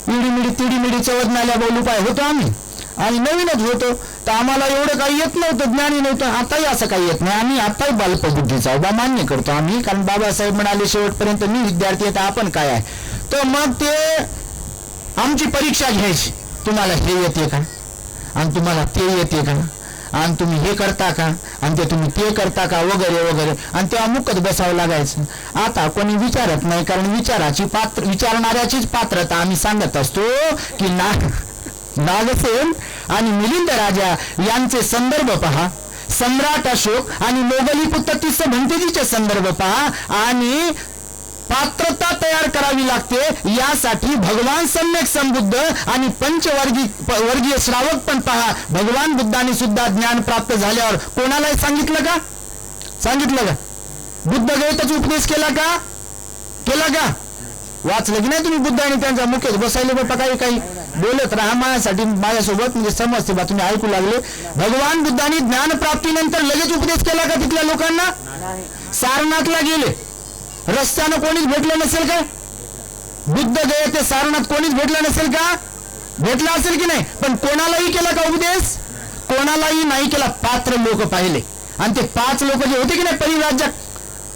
इडीमिडी तिडीमिडी चवदनाल्या बोलू पाय होतो आम्ही, आणि नवीनच होतो, तर आम्हाला एवढं काही येत नव्हतं, ज्ञानी नव्हतं. आताही असं काही येत नाही, आम्ही आताही बालपबुद्धीचा बा मान्य करतो आम्ही. कारण बाबासाहेब म्हणाले शेवटपर्यंत मी विद्यार्थी आहे तर आपण काय आहे. तर मग ते आमची परीक्षा घ्यायची, तुम्हाला हे येते का आणि तुम्हाला ते येते का, आणि तुम्ही हे करता का आणि ते तुम्ही ते करता का, वगैरे वगैरे. आणि तेव्हा मुकत बसावं लागायचं. आता कोणी विचारत नाही, कारण विचारणाऱ्याचीच पात्रता आम्ही सांगत असतो की नागसेन आणि मिलिंद राजा यांचे संदर्भ पहा, सम्राट अशोक आणि मोगली पुत्र तिस्स भंतेजीचे संदर्भ पहा, आणि पात्रता तयार करावी लागते. यासाठी भगवान सम्यक संबुद्ध आणि पंचवर्गीय श्रावक पण पहा. भगवान बुद्धांनी सुद्धा ज्ञान प्राप्त झाल्यावर कोणालाही सांगितलं का? सांगितलं का? बुद्ध गवतच उपदेश केला का? केला का? वाचलं की नाही तुम्ही? बुद्धांनी त्यांच्या मुख्य बसायले बापा, काही काही बोलत राहा माझ्यासाठी, माझ्यासोबत म्हणजे समजते बा, तुम्ही ऐकू लागले. भगवान बुद्धांनी ज्ञान प्राप्तीनंतर लगेच उपदेश केला का तिथल्या लोकांना? सारनाथला गेले, रस्त्यानं कोणीच भेटलं नसेल का? बुद्ध गये ते सारनाथ कोणीच भेटलं नसेल का? भेटला असेल की नाही? पण कोणालाही केला का उपदेश? कोणालाही नाही केला. पात्र लोक पाहिले, आणि ते 5 लोक जे होते की नाही परिव्राजक,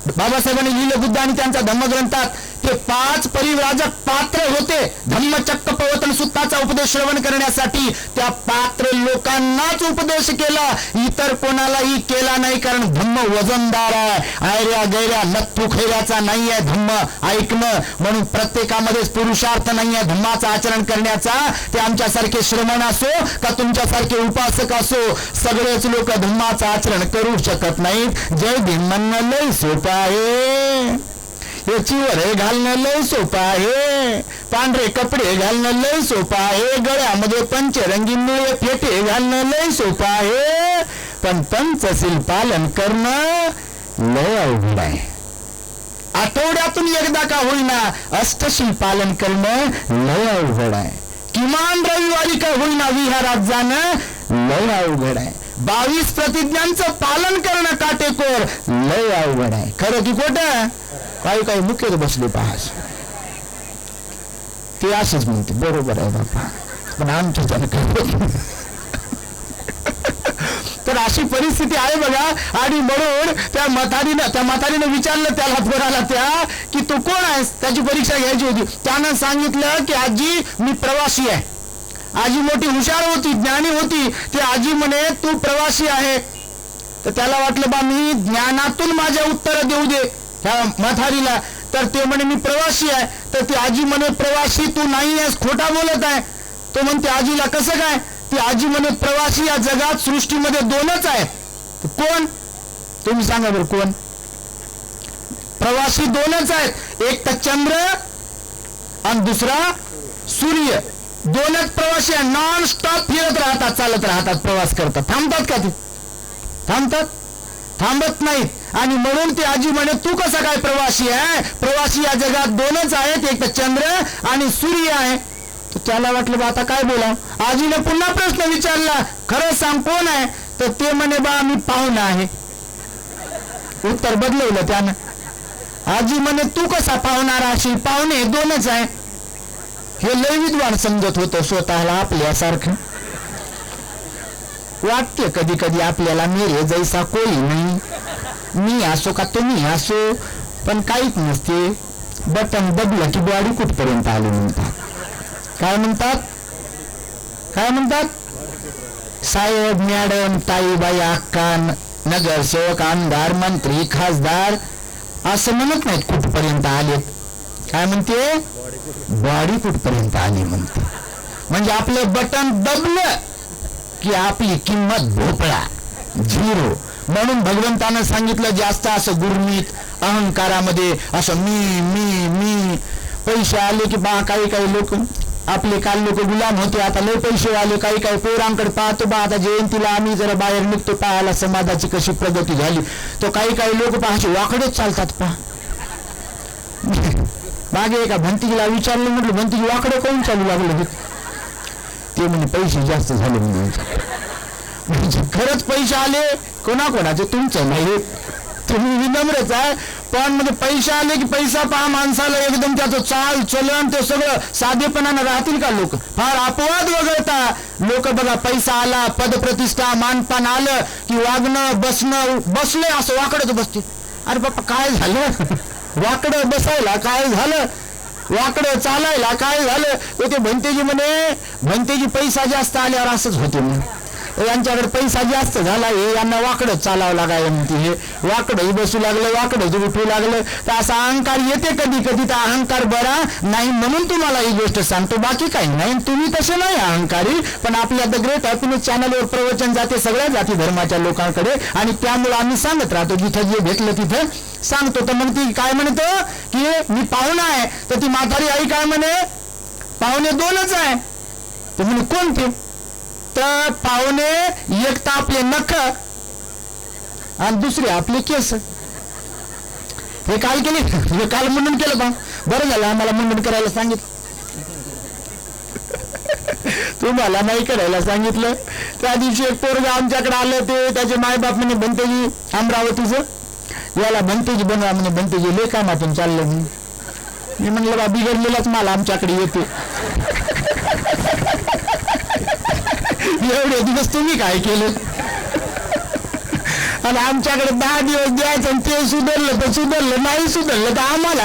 बाबासाहेबांनी लिहिलं बुद्ध आणि त्यांच्या धम्मग्रंथात, ते 5 परिव्राजक पात्र होते. धम्मचक्क पवतन सुत्ताचा उपदेश श्रवण करण्यासाठी त्या पात्र लोकांनाच उपदेश केला, इतर कोणालाही केला नाही. कारण धम्म वजनदार आहे, आयऱ्या गैऱ्या लत्तू खैऱ्याचा नाही आहे धम्म ऐकणं. म्हणून प्रत्येकामध्येच पुरुषार्थ नाही आहे धम्माचं आचरण करण्याचा. ते आमच्यासारखे श्रमण असो का तुमच्यासारखे उपासक असो, सगळेच लोक धम्माचं आचरण करू शकत नाहीत. जय भीम म्हणणं लय सोपं आहे, याची वरे घालणं लय सोपं आहे, पांढरे कपडे घालणं लय सोपं आहे, गळ्यामध्ये पंचरंगी निळे फेटे घालणं लय सोपं आहे, पण पंचशील पालन करणं लय अवघड आहे. आठवड्यातून एकदा का होईना अष्टशील पालन करणं लय अवघड आहे. किमान रविवारी का होईना विहारात जाणं लय अवघड आहे. 22 प्रतिज्ञांचं पालन करणं काटेकोर लय अवघड आहे. खरं की खोटं? काही काही मुख्य बसले पाहास, ते असेच म्हणते बरोबर आहे बापा, पण आमच्या तर अशी परिस्थिती आहे बघा. आणि म्हणून त्या म्हातारीनं विचारलं त्याला पोराला त्या की तू कोण आहेस, त्याची परीक्षा घ्यायची होती. त्यानं सांगितलं की आजी मी प्रवासी आहे. आजी मोठी हुशार होती, ज्ञानी होती. ती आजी म्हणे तू प्रवासी आहे. तर त्याला वाटलं बा मी ज्ञानातून माझ्या उत्तर देऊ दे ह्या म्हातारीला. तर ते म्हणे मी प्रवासी आहे. तर ती आजी म्हणे प्रवासी तू नाही आहेस, खोटा बोलत आहे. तो म्हणते आजीला कसं काय. ती आजी म्हणे प्रवासी या जगात सृष्टीमध्ये दोनच आहेत. कोण तुम्ही सांगा बरं कोण. प्रवासी दोनच आहेत, एक तर चंद्र आणि दुसरा सूर्य. दोनच प्रवासी आहे, नॉन स्टॉप फिरत राहतात, चालत राहतात, प्रवास करतात. थांबतात का ते. थांबतात, थांबत नाहीत. आणि म्हणून ती आजी म्हणे तू कसा काय प्रवासी आहे. प्रवासी या जगात दोनच आहेत, एक तर चंद्र आणि सूर्य आहे. तर त्याला वाटलं बा आता काय बोला. आजीने पुन्हा प्रश्न विचारला खरं सांग कोण आहे. तर ते म्हणे बा मी पाहुणा आहे. उत्तर बदलवलं त्यानं. आजी म्हणे तू कसा पाहुणार अशी, पाहुणे दोनच आहे. हे लय विद्वान समजत होतं स्वतःला आपल्यासारखं. वाटते कधी कधी आपल्याला मेरे जैसा कोई नाही, मी असो का तुम्ही असो, पण काहीच नसते. बटन दबलं की बॉडी कुठपर्यंत आली म्हणतात. काय म्हणतात, काय म्हणतात. साहेब मॅडम ताईबाई अक्का नगरसेवक आमदार मंत्री खासदार असं म्हणत नाहीत कुठपर्यंत आलेत. काय म्हणते बॉडी कुठपर्यंत आली म्हणते. म्हणजे आपलं बटन दबलं की आपली किंमत भोपळा, झिरो. म्हणून भगवंतानं सांगितलं जास्त असं गुरमीत अहंकारामध्ये असं मी मी मी. पैसे आले की बा काही काही लोक आपले काल लोक गुलाम होते, आता लय पैसे आले. काही काही पोरांकडे पाहतो बा आता जयंतीला आम्ही जरा बाहेर निघतो पाहायला समाजाची कशी प्रगती झाली. तो काही काही लोक पाहायचे वाकडेच चालतात पहा. मागे एका भंतीजीला विचारलं, म्हटलं भंतीजी वाकडं कोण चालू लागलं. ते म्हणे पैसे जास्त झाले म्हणून. म्हणजे खरंच पैसे आले कोणाकोणाचे, तुमचं नाही, तुम्ही विनम्रच आहे. पण म्हणजे पैसे आले की पैसा पहा माणसाला एकदम त्याचं चाल चलन ते सगळं साधेपणानं राहतील का लोक. फार अपवाद वगळता लोक बघा पैसा आला, पदप्रतिष्ठा मानपान आलं की वागणं बसणं, बसले असं वाकडच बसते. अरे बाप्पा काय झालं, वाकडं बसायला काय झालं, वाकडं चालायला काय झालं. ते भंतेजी म्हणे भंतेजी पैसा जास्त आल्यावर असंच होते म्हणे. यांच्याकडे पैसा जास्त झाला, हे यांना वाकडं चालावं लागायला म्हणते. हे वाकडंही बसू लागलं, वाकडंच उठू लागलं. तर असा अहंकार येते कधी कधी. तर अहंकार बरा नाही म्हणून तुम्हाला ही गोष्ट सांगतो, बाकी काही नाही. तुम्ही तसे नाही अहंकारी. पण आपल्या द ग्रेट हॅपीनेस चॅनलवर प्रवचन जाते सगळ्या जाती धर्माच्या लोकांकडे, आणि त्यामुळे आम्ही सांगत राहतो जिथं जे भेटलं तिथं सांगतो. तर मग ती काय म्हणतो की मी पाहुणा आहे. तर ती म्हातारी आई काय म्हणे पाहुणे दोनच आहे. तर म्हणे कोणते. तर पाहुणे एक तर आपले नख आणि दुसरे आपले केस. हे काल केले, हे काल मुंडन केलं बा. बरं झालं आम्हाला मुंडन करायला सांगितलं. तुम्हाला नाही करायला सांगितलं. त्या दिवशी एक पोरगा आमच्याकडे आलं, ते त्याचे मायबाप म्हणे भंतेजी अमरावतीचं, याला भंतेजी बनवा म्हणे. भंतेजी लय कामातून चाललं. मी म्हणलं बा बिघडलेलाच मला आमच्याकडे येते. एवढे दिवस तुम्ही काय केलं. आणि आमच्याकडे 10 दिवस द्यायचं आणि ते सुधारलं तर सुधारलं, नाही सुधारलं तर आम्हाला.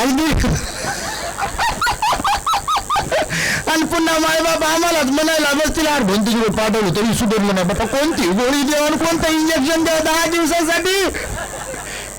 आणि पुन्हा मायबाप आम्हालाच म्हणायला बसतील अरे भंतीची पाठवलं तरी सुधारलं नाही. बाबा कोणती गोळी द्या आणि कोणतं इंजेक्शन द्या 10 दिवसासाठी.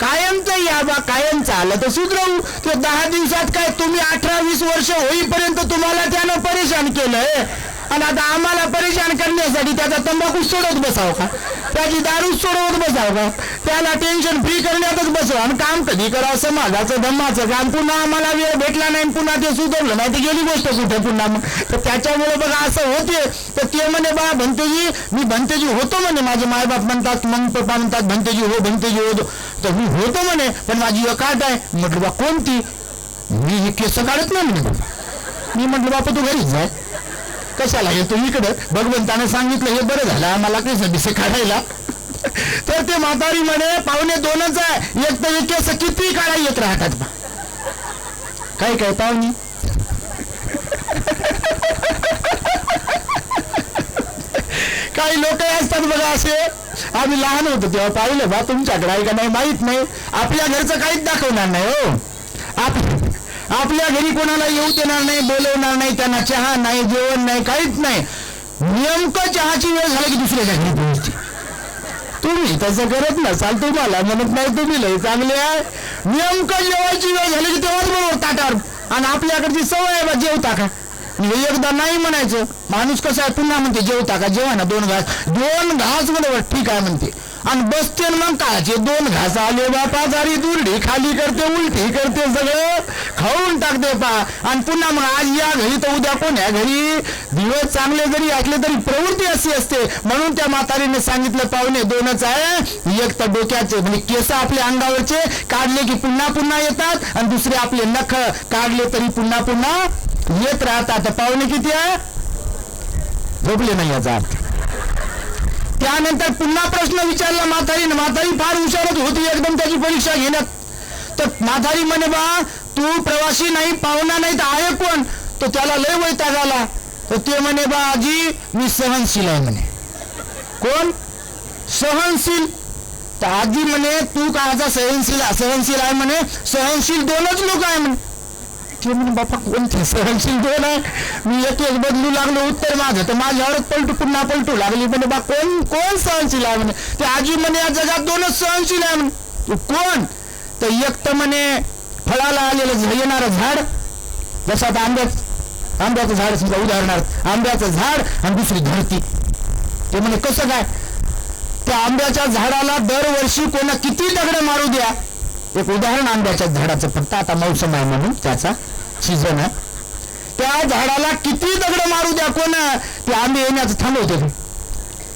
कायमचं या बा कायमचं आलं तर सुधरवू. ते 10 दिवसात काय तुम्ही 18-20 वर्ष होईपर्यंत तुम्हाला त्यानं परेशान केलंय. आणि आता आम्हाला परेशान करण्यासाठी त्याचा तंबाखू सोडवत बसावं का, त्याची दारू सोडवत बसावं का, त्याला टेन्शन फ्री करण्यातच बसवा. आणि काम कधी करावं समाजाचं धम्माचं काम. पुन्हा आम्हाला वेळ भेटला नाही, पुन्हा ते सुधारलं नाही, ते गेली गोष्ट कुठे पुन्हा. मग तर त्याच्यामुळे बघा असं होते. तर ते म्हणे बा भंतेजी मी भंतेजी होतो म्हणे. माझे मायबाप म्हणतात, मग पप्पा म्हणतात भंतेजी हो भंतेजी होतो. तर मी होतो म्हणे, पण माझी एक अट आहे. म्हटलं बा कोणती. मी हे केस काढत नाही म्हणे. मी म्हटलं बापा तू घरीच जाय, कशाला येतो इकडं. भगवंताने सांगितलं हे बरं झालं आम्हाला केस बिसे काढायला. तर ते म्हातारी म्हणे पाहुणे दोनच आहे. एक तर एक केस किती काढा येत राहतात. काय काय पाहुणे काही लोक असतात बघा असे आम्ही लहान होतो तेव्हा पाहिलं बा, तुमच्याकडे आहे का नाही माहित नाही. आपल्या घरचं काहीच दाखवणार नाही हो. आपल्या घरी कोणाला येऊ देणार नाही, बोलवणार नाही, त्यांना चहा नाही, जेवण नाही, काहीच नाही. नेमकं चहाची वेळ झाली की दुसऱ्याच्या घरी पोहोचते. तुम्ही तसं करत नसाल, तुम्हाला म्हणत नाही, तुम्ही लय चांगले आहे. नेमकं जेवायची वेळ झाली की तेव्हाच बरोबर ताटावर. आणि आपल्याकडची सवय आहे बा, जेवता का, एकदा नाही म्हणायचं. माणूस कसा आहे, पुन्हा म्हणते जेवता का, जेवा ना 2 घास. 2 घास बरोबर ठीक आहे म्हणते. आणि बसते मग काचे 2 घास आले बापा, जारी दुरडी खाली करते, उलटी करते, सगळं खाऊन टाकते पा. आणि पुन्हा मग आज या घरी तर उद्या कोण्या घरी. दिवस चांगले जरी असले तरी प्रवृत्ती अशी असते. म्हणून त्या म्हातारीने सांगितलं, पाहुणे 2च आहे. एक तर डोक्याचे म्हणजे केस आपल्या अंगावरचे काढले की पुन्हा पुन्हा येतात, आणि दुसरे आपले नख काढले तरी पुन्हा पुन्हा येत राहतात. पाहुणे किती आहे, झोपले नाही याचा अर्थ. त्यानंतर पुन्हा प्रश्न विचारला म्हातारीने. म्हातारी फार हुशारच होती एकदम त्याची परीक्षा घेण्यात. तर म्हातारी म्हणे, बा तू प्रवासी नाही, पाहुणा नाही, तर आहे कोण. तो त्याला लय वैताग आला. तर ते म्हणे, बा आजी मी सहनशील आहे म्हणे. कोण सहनशील. तर आजी म्हणे, तू काचा सहनशील आहे म्हणे. सहनशील 2च लोक आहे म्हणे. ते म्हणे, बापा कोणते सहनशील 2 आहे. मी एक बदलू लागलो उत्तर माझं, तर माझ्यावरच पुन्हा पलटू लागली. म्हणे बा कोण सहनशील आहे म्हणे. ते आजी म्हणे, या जगात 2च सहनशील आहे म्हणे. तू कोण. तर एक तर म्हणे फळाला आलेलं येणारं झाड, जसं आता आंब्याचं झाड समजा उदाहरणार्थ, आंब्याचं झाड, आणि दुसरी धरती. ते म्हणे कसं काय. त्या आंब्याच्या झाडाला दरवर्षी कोणा किती दगड मारू द्या. एक उदाहरण आंब्याच्या झाडाचं, फक्त आता मौसम आहे म्हणून त्याचा सीझन आहे. त्या झाडाला किती दगड मारू द्या कोण, ते आंबे येण्याचं थांबवते का,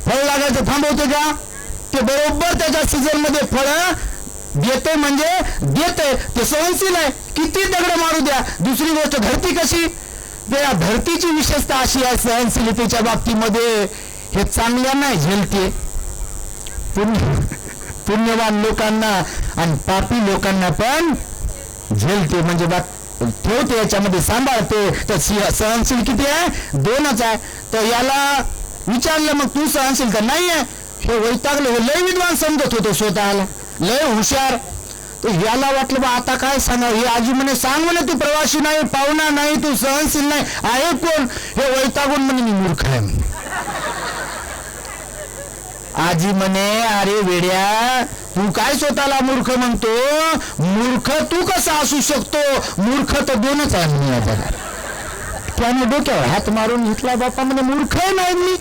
फळ लागायचं थांबवते का. ते बरोबर त्याच्या सीझन मध्ये फळ देते, म्हणजे देते. ते सहनशील आहे, किती दगड मारू द्या. दुसरी गोष्ट धरती कशी. त्या धरतीची विशेषता अशी आहे सहनशीलतेच्या बाबतीमध्ये, हे चांगल्या नाही झेलते. पुण्यवान लोकांना आणि पापी लोकांना पण झेलते. म्हणजे बा ठेवते, याच्यामध्ये सांभाळते. तर सहनशील किती आहे, 2च आहे. तर याला विचारलं, मग तू सहनशील का. नाही आहे. हे वैतागलं, हे लय विद्वान समजत होते स्वतःला, लय हुशार. तर याला वाटलं बा आता काय सांगा. हे आजी म्हणे, सांग म्हणे तू प्रवासी नाही, पाहुणा नाही, तू सहनशील नाही, आहे कोण. हे वैतागून म्हणे, मी मूर्ख आहे म्हणे. आजी म्हणे, अरे वेड्या, तू काय स्वतःला मूर्ख म्हणतो. मूर्ख तू कसा असू शकतो. मूर्ख तर 2च आहे म्हणे या जगात. त्याने डोक्यावर हात मारून घेतला. बापा म्हणे, मूर्ख नाही मी,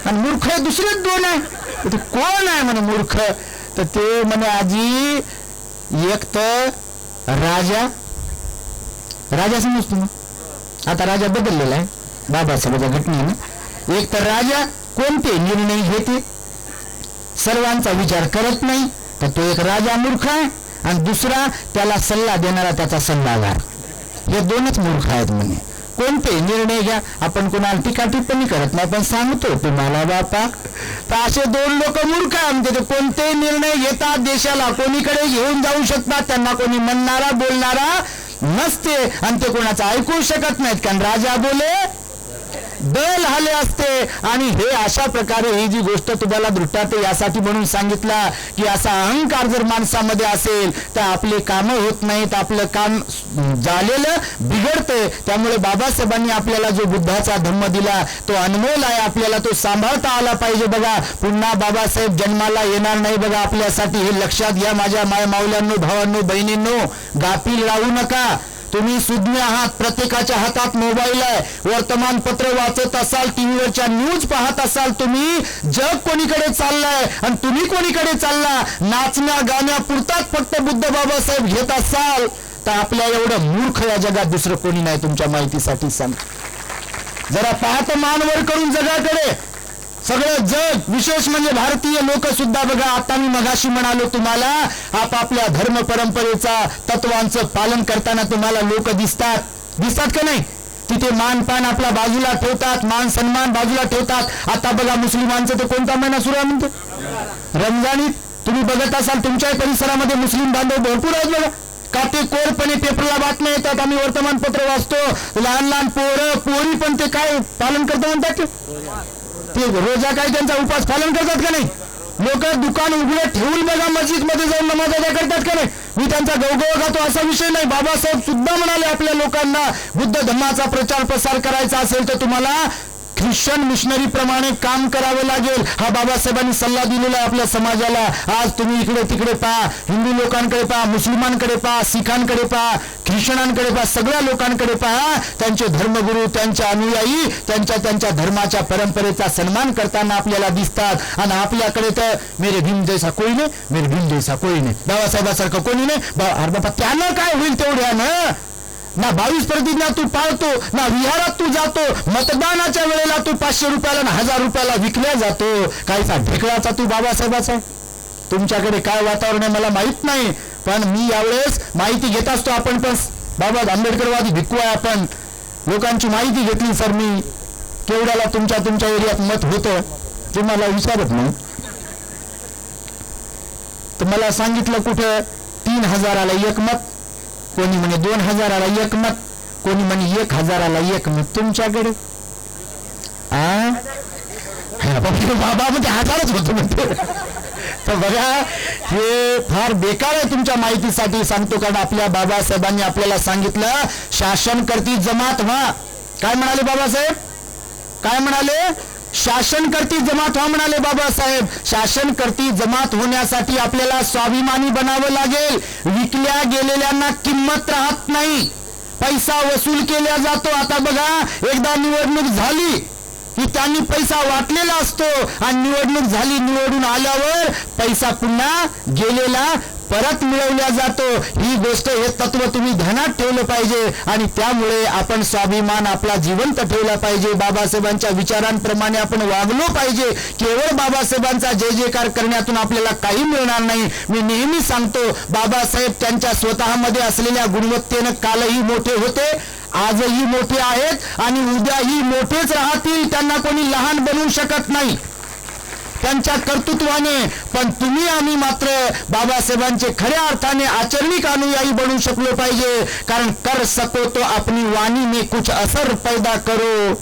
आणि मूर्ख दुसरेच 2 आहे. ते कोण आहे म्हणे मूर्ख. तर ते म्हणे, आजी एक तर राजा समजतो ना, आता राजा बदललेला आहे बाबासाहेबांच्या घटनेनं. एक तर राजा कोणते निर्णय घेते, सर्वांचा विचार करत नाही, तर तो एक राजा मूर्ख आहे. आणि दुसरा त्याला सल्ला देणारा त्याचा सल्लागार. हे 2च मूर्ख आहेत म्हणे. कोणते निर्णय घ्या. आपण कोणाला टीका टिप्पणी करत नाही, पण सांगतो तुम्हाला बापा. तर असे 2 लोक मूर्ख आहे म्हणजे. ते कोणते निर्णय घेतात, देशाला कोणीकडे घेऊन जाऊ शकतात, त्यांना कोणी म्हणणारा बोलणारा नसते, आणि ते कोणाचं ऐकू शकत नाहीत. कारण राजा बोले दल आले असते. आणि हे अशा प्रकारे ही जी गोष्ट तुम्हाला दृष्टांत यासाठी म्हणून सांगितला की असा अहंकार जर माणसामध्ये असेल तर आपले काम होत नाहीत, आपलं काम झालेलं बिघडतंय. त्यामुळे बाबासाहेबांनी आपल्याला जो बुद्धाचा धम्म दिला तो अनमोल आहे, आपल्याला तो सांभाळता आला पाहिजे. बघा पुन्हा बाबासाहेब जन्माला येणार नाही बघा आपल्यासाठी, हे लक्षात घ्या माझ्या माय माऊल्यांनो, भावांनो, बहिणींनो. गाफील राहू नका. तुम्ही सुज्ञ आहात, प्रत्येकाच्या हातात मोबाईल आहे, वर्तमानपत्र वाचत असाल, टीव्हीवरच्या न्यूज पाहत असाल. तुम्ही जग कोणीकडे चाललाय आणि तुम्ही कोणीकडे चालला. नाचण्या गाण्या पुरतात फक्त बुद्ध बाबासाहेब घेत असाल तर आपल्या एवढं मूर्ख या जगात दुसरं कोणी नाही. तुमच्या माहितीसाठी सांग, जरा पाहत मानवर करून जगाकडे. सगळं जग, विशेष म्हणजे भारतीय लोक सुद्धा बघा. आता मी मगाशी म्हणालो तुम्हाला, आपापल्या धर्म परंपरेचा तत्वांचं पालन करताना तुम्हाला लोक दिसतात का नाही. तिथे मानपान आपल्या बाजूला ठेवतात, मान सन्मान बाजूला ठेवतात. आता बघा मुस्लिमांचं ते कोणता महिना सुरू आहे म्हणते, रमजान. तुम्ही बघत असाल तुमच्याही परिसरामध्ये मुस्लिम बांधव भरपूर आहेत बघा. काटेकोरपणे पेपरला बातम्या येतात, आम्ही वर्तमानपत्र वाचतो. लहान लहान पोरी पण ते काय पालन करतो म्हणतात, ते रोजा काय त्यांचा उपास पालन करतात का नाही. लोक दुकान उघडे ठेवून बघा मस्जिद मध्ये जाऊन नमाज अदा करतात का नाही? मी त्यांचा गवगव गातो असा विषय नाही. बाबासाहेब सुद्धा म्हणाले आपल्या लोकांना बुद्ध धर्माचा प्रचार प्रसार करायचा असेल तर तुम्हाला ख्रिश्चन मिशनरी प्रमाणे काम करावं लागेल. हा बाबासाहेबांनी सल्ला दिलेला आहे आपल्या समाजाला. आज तुम्ही इकडे तिकडे पहा, हिंदू लोकांकडे पहा, मुस्लिमांकडे पहा, सिखांकडे पहा, ख्रिश्चनांकडे पहा, सगळ्या लोकांकडे पहा, त्यांचे धर्मगुरू, त्यांचे अनुयायी त्यांच्या धर्माच्या परंपरेचा सन्मान करताना आपल्याला दिसतात. आणि आपल्याकडे तर मेरे भीम जैसा कोई नाही, मेरे भीम जैसा कोई नाही, बाबासाहेबासारखं कोणी नाही. अरे बाबा त्यानं काय होईल तेवढ्यानं? ना 22 प्रतिज्ञा तू पाळतो, ना विहारात तू जातो, मतदानाच्या वेळेला तू 500 रुपयाला ना 1000 रुपयाला विकल्या जातो. काहीचा ढेकळाचा तू बाबासाहेबाचा. तुमच्याकडे काय वातावरण आहे मला माहित नाही, पण मी यावेळेस माहिती घेत असतो. आपण पण बाबा आंबेडकरवादी भिक्खू आहे. आपण लोकांची माहिती घेतली. सर मी केवढ्याला तुमच्या एरियात मत होतं ते मला विचारत नाही. तर मला सांगितलं कुठं 3000ला 1 मत, कोणी म्हणे 2000ला 1 मत, कोणी म्हणे 1000ला 1 मत. तुमच्याकडे बाबा म्हणजे 1000च होतो म्हणते. तर बघा हे फार बेकार आहे. तुमच्या माहितीसाठी सांगतो, कारण आपल्या बाबासाहेबांनी आपल्याला सांगितलं शासन करती जमात व्हा. काय म्हणाले बाबासाहेब? काय म्हणाले? शासन करती जमात व्हा म्हणाले बाबासाहेब. शासन करती जमात होण्यासाठी आपल्याला स्वाभिमानी बनावं लागेल. विकल्या गेलेल्यांना किंमत राहत नाही, पैसा वसूल केला जातो. आता बघा एकदा निवडणूक झाली की त्यांनी पैसा वाटलेला असतो आणि निवडणूक झाली, निवडून आल्यावर पैसा पुन्हा गेलेला परत मिळवल्या जातो. ही गोष्ट, हे तत्व तुम्ही ध्यानात ठेवलं पाहिजे. आणि त्यामुळे आपण स्वाभिमान आपला जिवंत ठेवला पाहिजे. बाबासाहेबांच्या विचारांप्रमाणे आपण वागलो पाहिजे. केवळ बाबासाहेबांचा जय जयकार करण्यातून आपल्याला काही मिळणार नाही. मी नेहमी सांगतो, बाबासाहेब त्यांच्या स्वतःमध्ये असलेल्या गुणवत्तेनं कालही मोठे होते, आजही मोठे आहेत आणि उद्याही मोठेच राहतील. त्यांना कोणी लहान बनवू शकत नाही त्यांच्या कर्तृत्वाने. पण तुम्ही आम्ही मात्र बाबासाहेबांचे खऱ्या अर्थाने आचरणिक अनुयायी बनू शकलो पाहिजे. कारण कर सको तो अपनी वाणी में कुछ असर पैदा करो,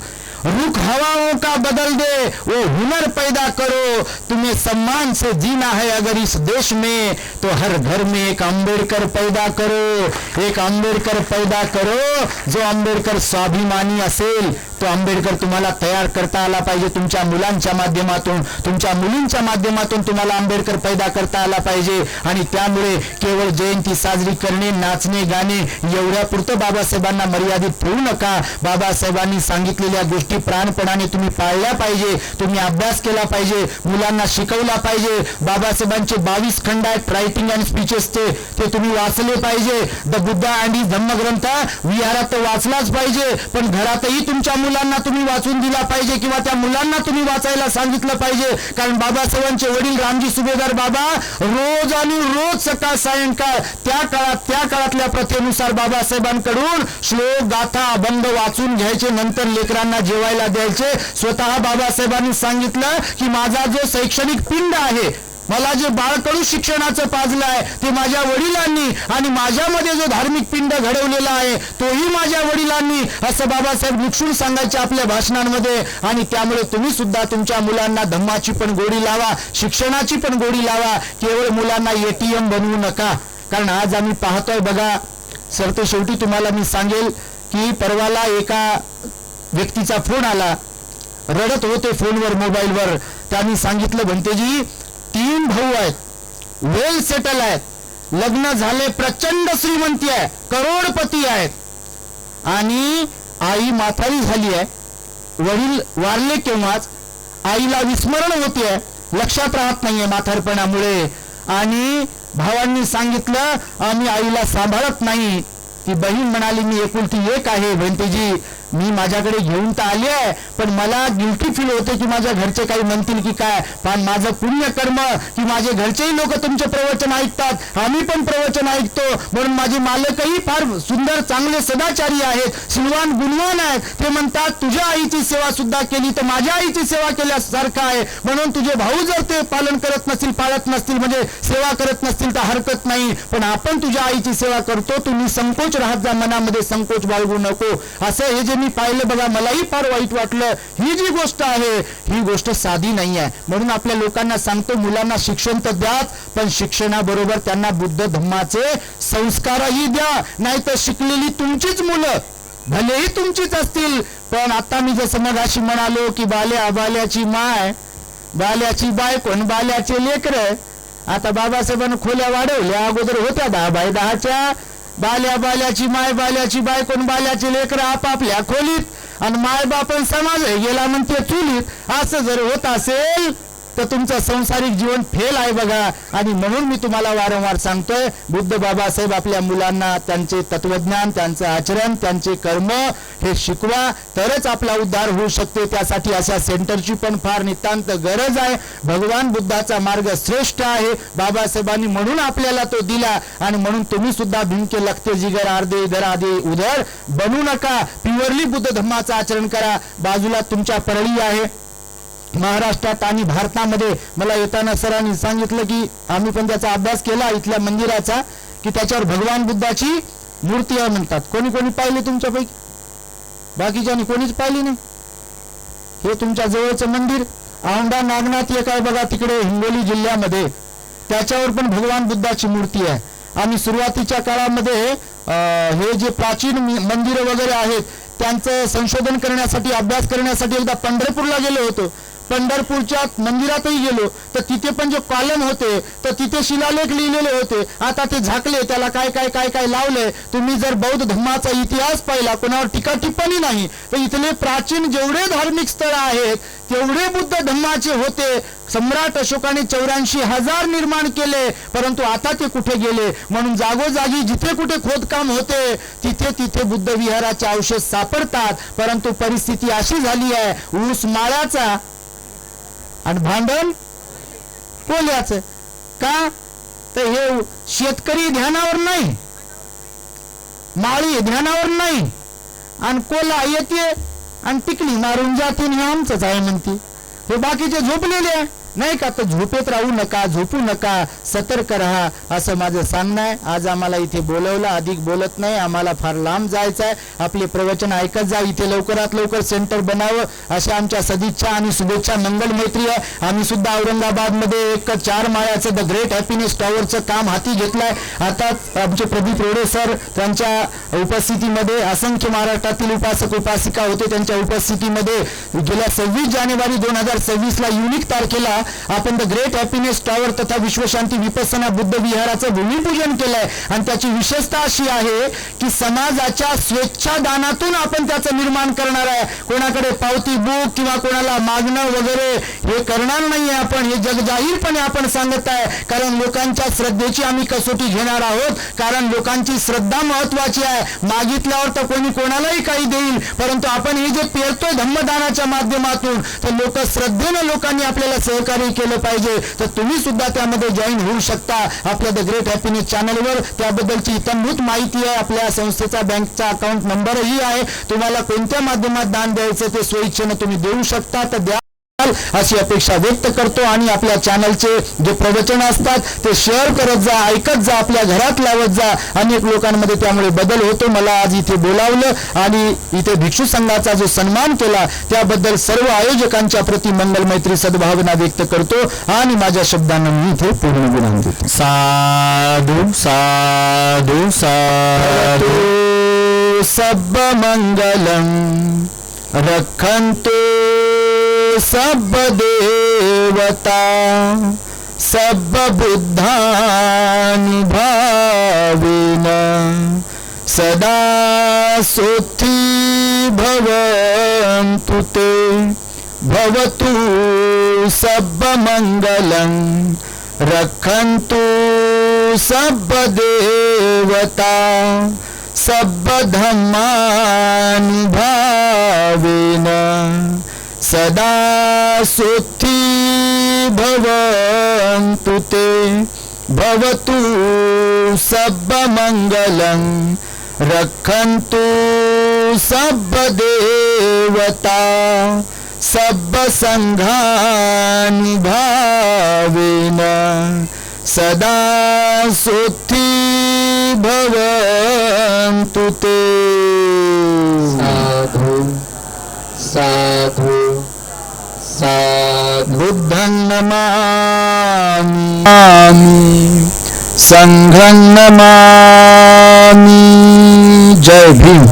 रुख हवाओं का बदल दे वो हुनर पैदा करो, तुम्हें सम्मान से जीना है अगर इस देश में तो हर घर में एक आंबेडकर पैदा करो. एक आंबेडकर पैदा करो जो आंबेडकर स्वाभिमानी असेल. तो आंबेडकर तुम्हाला तयार करता आला पाहिजे. तुमच्या मुलांच्या माध्यमातून, तुमच्या मुलींच्या माध्यमातून तुम्हाला आंबेडकर पैदा करता आला पाहिजे. आणि त्यामुळे केवळ जयंती साजरी करणे, नाचणे, गाणे एवढ्यापुरतं बाबासाहेबांना मर्यादित ठेवू नका. बाबासाहेबांनी सांगितलेल्या गोष्टी प्राणपणाने तुम्ही पाळल्या पाहिजे. तुम्ही अभ्यास केला पाहिजे, मुलांना शिकवला पाहिजे. बाबासाहेबांचे 22 खंड आहेत रायटिंग अँड स्पीचेसचे, ते तुम्ही वाचले पाहिजे. द बुद्धा अँड हिज धम्मग्रंथ विहारात वाचलाच पाहिजे, पण घरातही तुमच्या मुलांना तुम्ही वाचून दिला पाहिजे किंवा त्या मुलांना तुम्ही वाचायला सांगितलं पाहिजे. कारण बाबासाहेबांचे वडील रामजी सुभेदार बाबा रोज आणि रोज सकाळ सायंकाळ त्या काळातल्या प्रथेनुसार बाबासाहेबांकडून श्लोक, गाथा, अभंग वाचून घ्यायचे, नंतर लेकरांना जेवायला द्यायचे. स्वतः बाबासाहेबांनी सांगितलं की माझा जो शैक्षणिक पिंड आहे, मला जे बाळकडू शिक्षणाचं पाजलं आहे ते माझ्या वडिलांनी, आणि माझ्यामध्ये जो धार्मिक पिंड घडवलेला आहे तोही माझ्या वडिलांनी, असं बाबासाहेब निक्षून सांगायचे आपल्या भाषणांमध्ये. आणि त्यामुळे तुम्ही सुद्धा तुमच्या मुलांना धम्माची पण गोडी लावा, शिक्षणाची पण गोडी लावा. केवळ मुलांना ATM बनवू नका. कारण आज आम्ही पाहतोय बघा, सरते शेवटी तुम्हाला मी सांगेल की परवाला एका व्यक्तीचा फोन आला, रडत होते फोनवर, मोबाईलवर. त्यांनी सांगितलं, भंतेजी 3 भाऊ आहेत, वेल सेटल आहेत, लग्न झाले, प्रचंड श्रीमंती आहे, करोडपती आहेत, आणि आई म्हातारी झाली आहे. वडील वारले केव्हाच, आईला विस्मरण होते, लक्षात राहत नाहीये म्हातारपणामुळे. आणि भावांनी सांगितलं आम्ही आईला सांभाळत नाही. ती बहीण म्हणाली मी एकुलती एक आहे भंतेजी, मी माझ्याकडे घेऊन तर आले आहे, पण मला गिल्टी फील होते की माझ्या घरचे काही म्हणतील की काय. पण माझं पुण्यकर्म की माझे घरचेही लोक तुमचे प्रवचन ऐकतात, आम्ही पण प्रवचन ऐकतो, म्हणून माझे मालकही फार सुंदर चांगले सदाचारी आहेत, सिलवान गुणवान आहेत. ते म्हणतात तुझ्या आईची सेवा सुद्धा केली तर माझ्या आईची सेवा केल्यासारखं आहे, म्हणून तुझे भाऊ जर ते पालन करत नसतील, पाळत नसतील, म्हणजे सेवा करत नसतील तर हरकत नाही, पण आपण तुझ्या आईची सेवा करतो, तुम्ही संकोच राहत जा, मनामध्ये संकोच बाळगू नको. असं हे जे मी पाहिलं बघा, मलाही फार वाईट वाटलं. ही जी गोष्ट आहे ही गोष्ट साधी नाही आहे. म्हणून आपल्या लोकांना सांगतो, मुलांना शिक्षण तर द्याच, पण शिक्षणाबरोबर त्यांना बुद्ध धम्माचे संस्कारही द्या. नाही तर शिकलेली तुमचीच मुलं भलेही तुमचीच असतील, पण आता मी जसं मगाशी म्हणालो की बाल्याची माय, बाल्याची बायकोन, बाल्याचे लेकर. आता बाबासाहेबांनी खोल्या वाढवल्या, अगोदर होत्या 10 बाय 10च्या. बाल्याची माय, बाल्याची बायकोन, बाल्याचे लेकर आपापल्या खोलीत, आणि माय बापन समाज गेला म्हणते चुलीत. असं जर होत असेल तर तुमचं सांसारिक जीवन फेल आहे बघा. आणि म्हणून मी तुम्हाला वारंवार सांगतोय, बुद्ध बाबासाहेब आपल्या मुलांना त्यांचे तत्वज्ञान, त्यांचं आचरण, त्यांचे कर्म हे शिकवा, तरच आपला उद्धार होऊ शकते. त्यासाठी अशा सेंटरची पण फार नितांत गरज आहे. भगवान बुद्धाचा मार्ग श्रेष्ठ आहे, बाबासाहेबांनी म्हणून आपल्याला तो दिला. आणि म्हणून तुम्ही सुद्धा भिंके लगते जिगर आर्दे इधर आदे उधर बनू नका. प्युअरली बुद्ध धम्माचं आचरण करा. बाजूला तुमच्या परळी आहे. महाराष्ट्रात आणि भारतामध्ये मला येताना सरांनी सांगितलं की आम्ही पण त्याचा अभ्यास केला इथल्या मंदिराचा, की त्याच्यावर भगवान बुद्धाची मूर्ती आहे म्हणतात. कोणी कोणी पाहिली तुमच्यापैकी? बाकीच्यांनी कोणीच पाहिली नाही. हे तुमच्या जवळचं मंदिर औंढा नागनाथ एक आहे बघा तिकडे हिंगोली जिल्ह्यामध्ये, त्याच्यावर पण भगवान बुद्धाची मूर्ती आहे. आम्ही सुरुवातीच्या काळामध्ये हे जे प्राचीन मंदिरं वगैरे आहेत त्यांचं संशोधन करण्यासाठी, अभ्यास करण्यासाठी एकदा पंढरपूरला गेलो होतो. पंढरपूरच्या मंदिरातही गेलो तर तिथे पण जे कॉलम होते तर तिथे शिलालेख लिहिलेले होते. आता ते झाकले, त्याला काय काय काय काय लावलंय. तुम्ही जर बौद्ध धर्माचा इतिहास पाहिला, कोणावर टीका टिप्पणी नाही, तर इथले प्राचीन जेवढे धार्मिक स्थळ आहेत तेवढे बुद्ध धर्माचे होते. सम्राट अशोकाने 84,000 निर्माण केले, परंतु आता ते कुठे गेले? म्हणून जागोजागी जिथे कुठे खोदकाम होते तिथे तिथे बुद्ध विहाराचे अवशेष सापडतात. परंतु परिस्थिती अशी झाली आहे, ऊस माळ्याचा आणि भांडण कोल्याचं. का? तर हे शेतकरी ध्यानावर नाही, माळी ध्यानावर नाही, आणि कोला येते आणि टिकली मारून जाते, हे आमचंच आहे म्हणते. हे बाकीचे झोपलेले आहे नाही का? तर झोपेत राहू नका, झोपू नका, सतर्क राहा, असं माझं सांगणं आहे. आज आम्हाला इथे बोलवलं, अधिक बोलत नाही, आम्हाला फार लांब जायचं आहे. आपले प्रवचन ऐकत जा. इथे लवकरात लवकर सेंटर बनावं अशा आमच्या सदिच्छा आणि शुभेच्छा. मंगल मैत्री आहे. आम्ही सुद्धा औरंगाबादमध्ये एक 4 माळ्याचं द ग्रेट हॅपीनेस टॉवरचं काम हाती घेतलंय. आता आमचे प्रदीप रोडे सर त्यांच्या उपस्थितीमध्ये, असंख्य महाराष्ट्रातील उपासक उपासिका होते त्यांच्या उपस्थितीमध्ये, गेल्या 26 जानेवारी 2026 युनिक तारखेला आपण द ग्रेट हॅपीनेस टॉवर तथा विश्वशांती विपස්සना बुद्ध विहाराचं भूमिपूजन केलंय. आणि त्याची विशेषता अशी आहे की समाजाच्या स्वेच्छादानातून आपण त्याचं निर्माण करणार आहे. कोणाकडे पावती बुक किंवा कोणाला मागणं वगैरे हे करणार नाहीये आपण. हे जगजाहीरपणे आपण सांगत आहे, कारण लोकांच्या श्रद्धेची आम्ही कसोटी घेणार आहोत. कारण लोकांची श्रद्धा महत्वाची आहे. मागितल्यावर तर कोणी कोणालाही काही देईल, परंतु आपण हे जे पेरतोय धम्मदानाच्या माध्यमातून, तर लोक श्रद्धेनं लोकांनी आपल्याला सहकार्य केलं पाहिजे. तर तुम्ही सुद्धा त्यामध्ये जॉईन होऊ शकता आपल्या द ग्रेट हॅपीनेस चॅनलवर. त्याबद्दलची इतंभूत माहिती आहे. आपल्या संस्थेचा बँकचा अकाउंट नंबरही आहे. तुम्हाला कोणत्या माध्यमात दान द्यायचं ते स्वइच्छेनं तुम्ही देऊ शकता, तर द्या अशी अपेक्षा व्यक्त करतो. आणि आपल्या चॅनलचे जे प्रवचन असतात ते शेअर करत जा, ऐकत जा, आपल्या घरात लावत जा. अनेक लोकांमध्ये त्यामुळे बदल होतो. मला आज इथे बोलावलं आणि इथे भिक्षू संघाचा जो सन्मान केला त्याबद्दल सर्व आयोजकांच्या प्रति मंगल मैत्री सद्भावना व्यक्त करतो आणि माझ्या शब्दांना मी इथे पूर्ण विराम देतो. साधू साधू साधू सब मंगलम रखन्तु सब देवता सब बुद्धानुभावेन सदा सोथी भवन्तु ते भवतु सब मंगलं रखन्तु सब देवता सब धम्मानुभावेन सदा सुखी भवन्तु ते भवतु सब मंगलं रखन्तु सब देवता सब संघानुभावेन सदा सुखी भवन्तु ते. साधु साधु साधु बुद्धं नमामि संघं नमामि। जय भीम।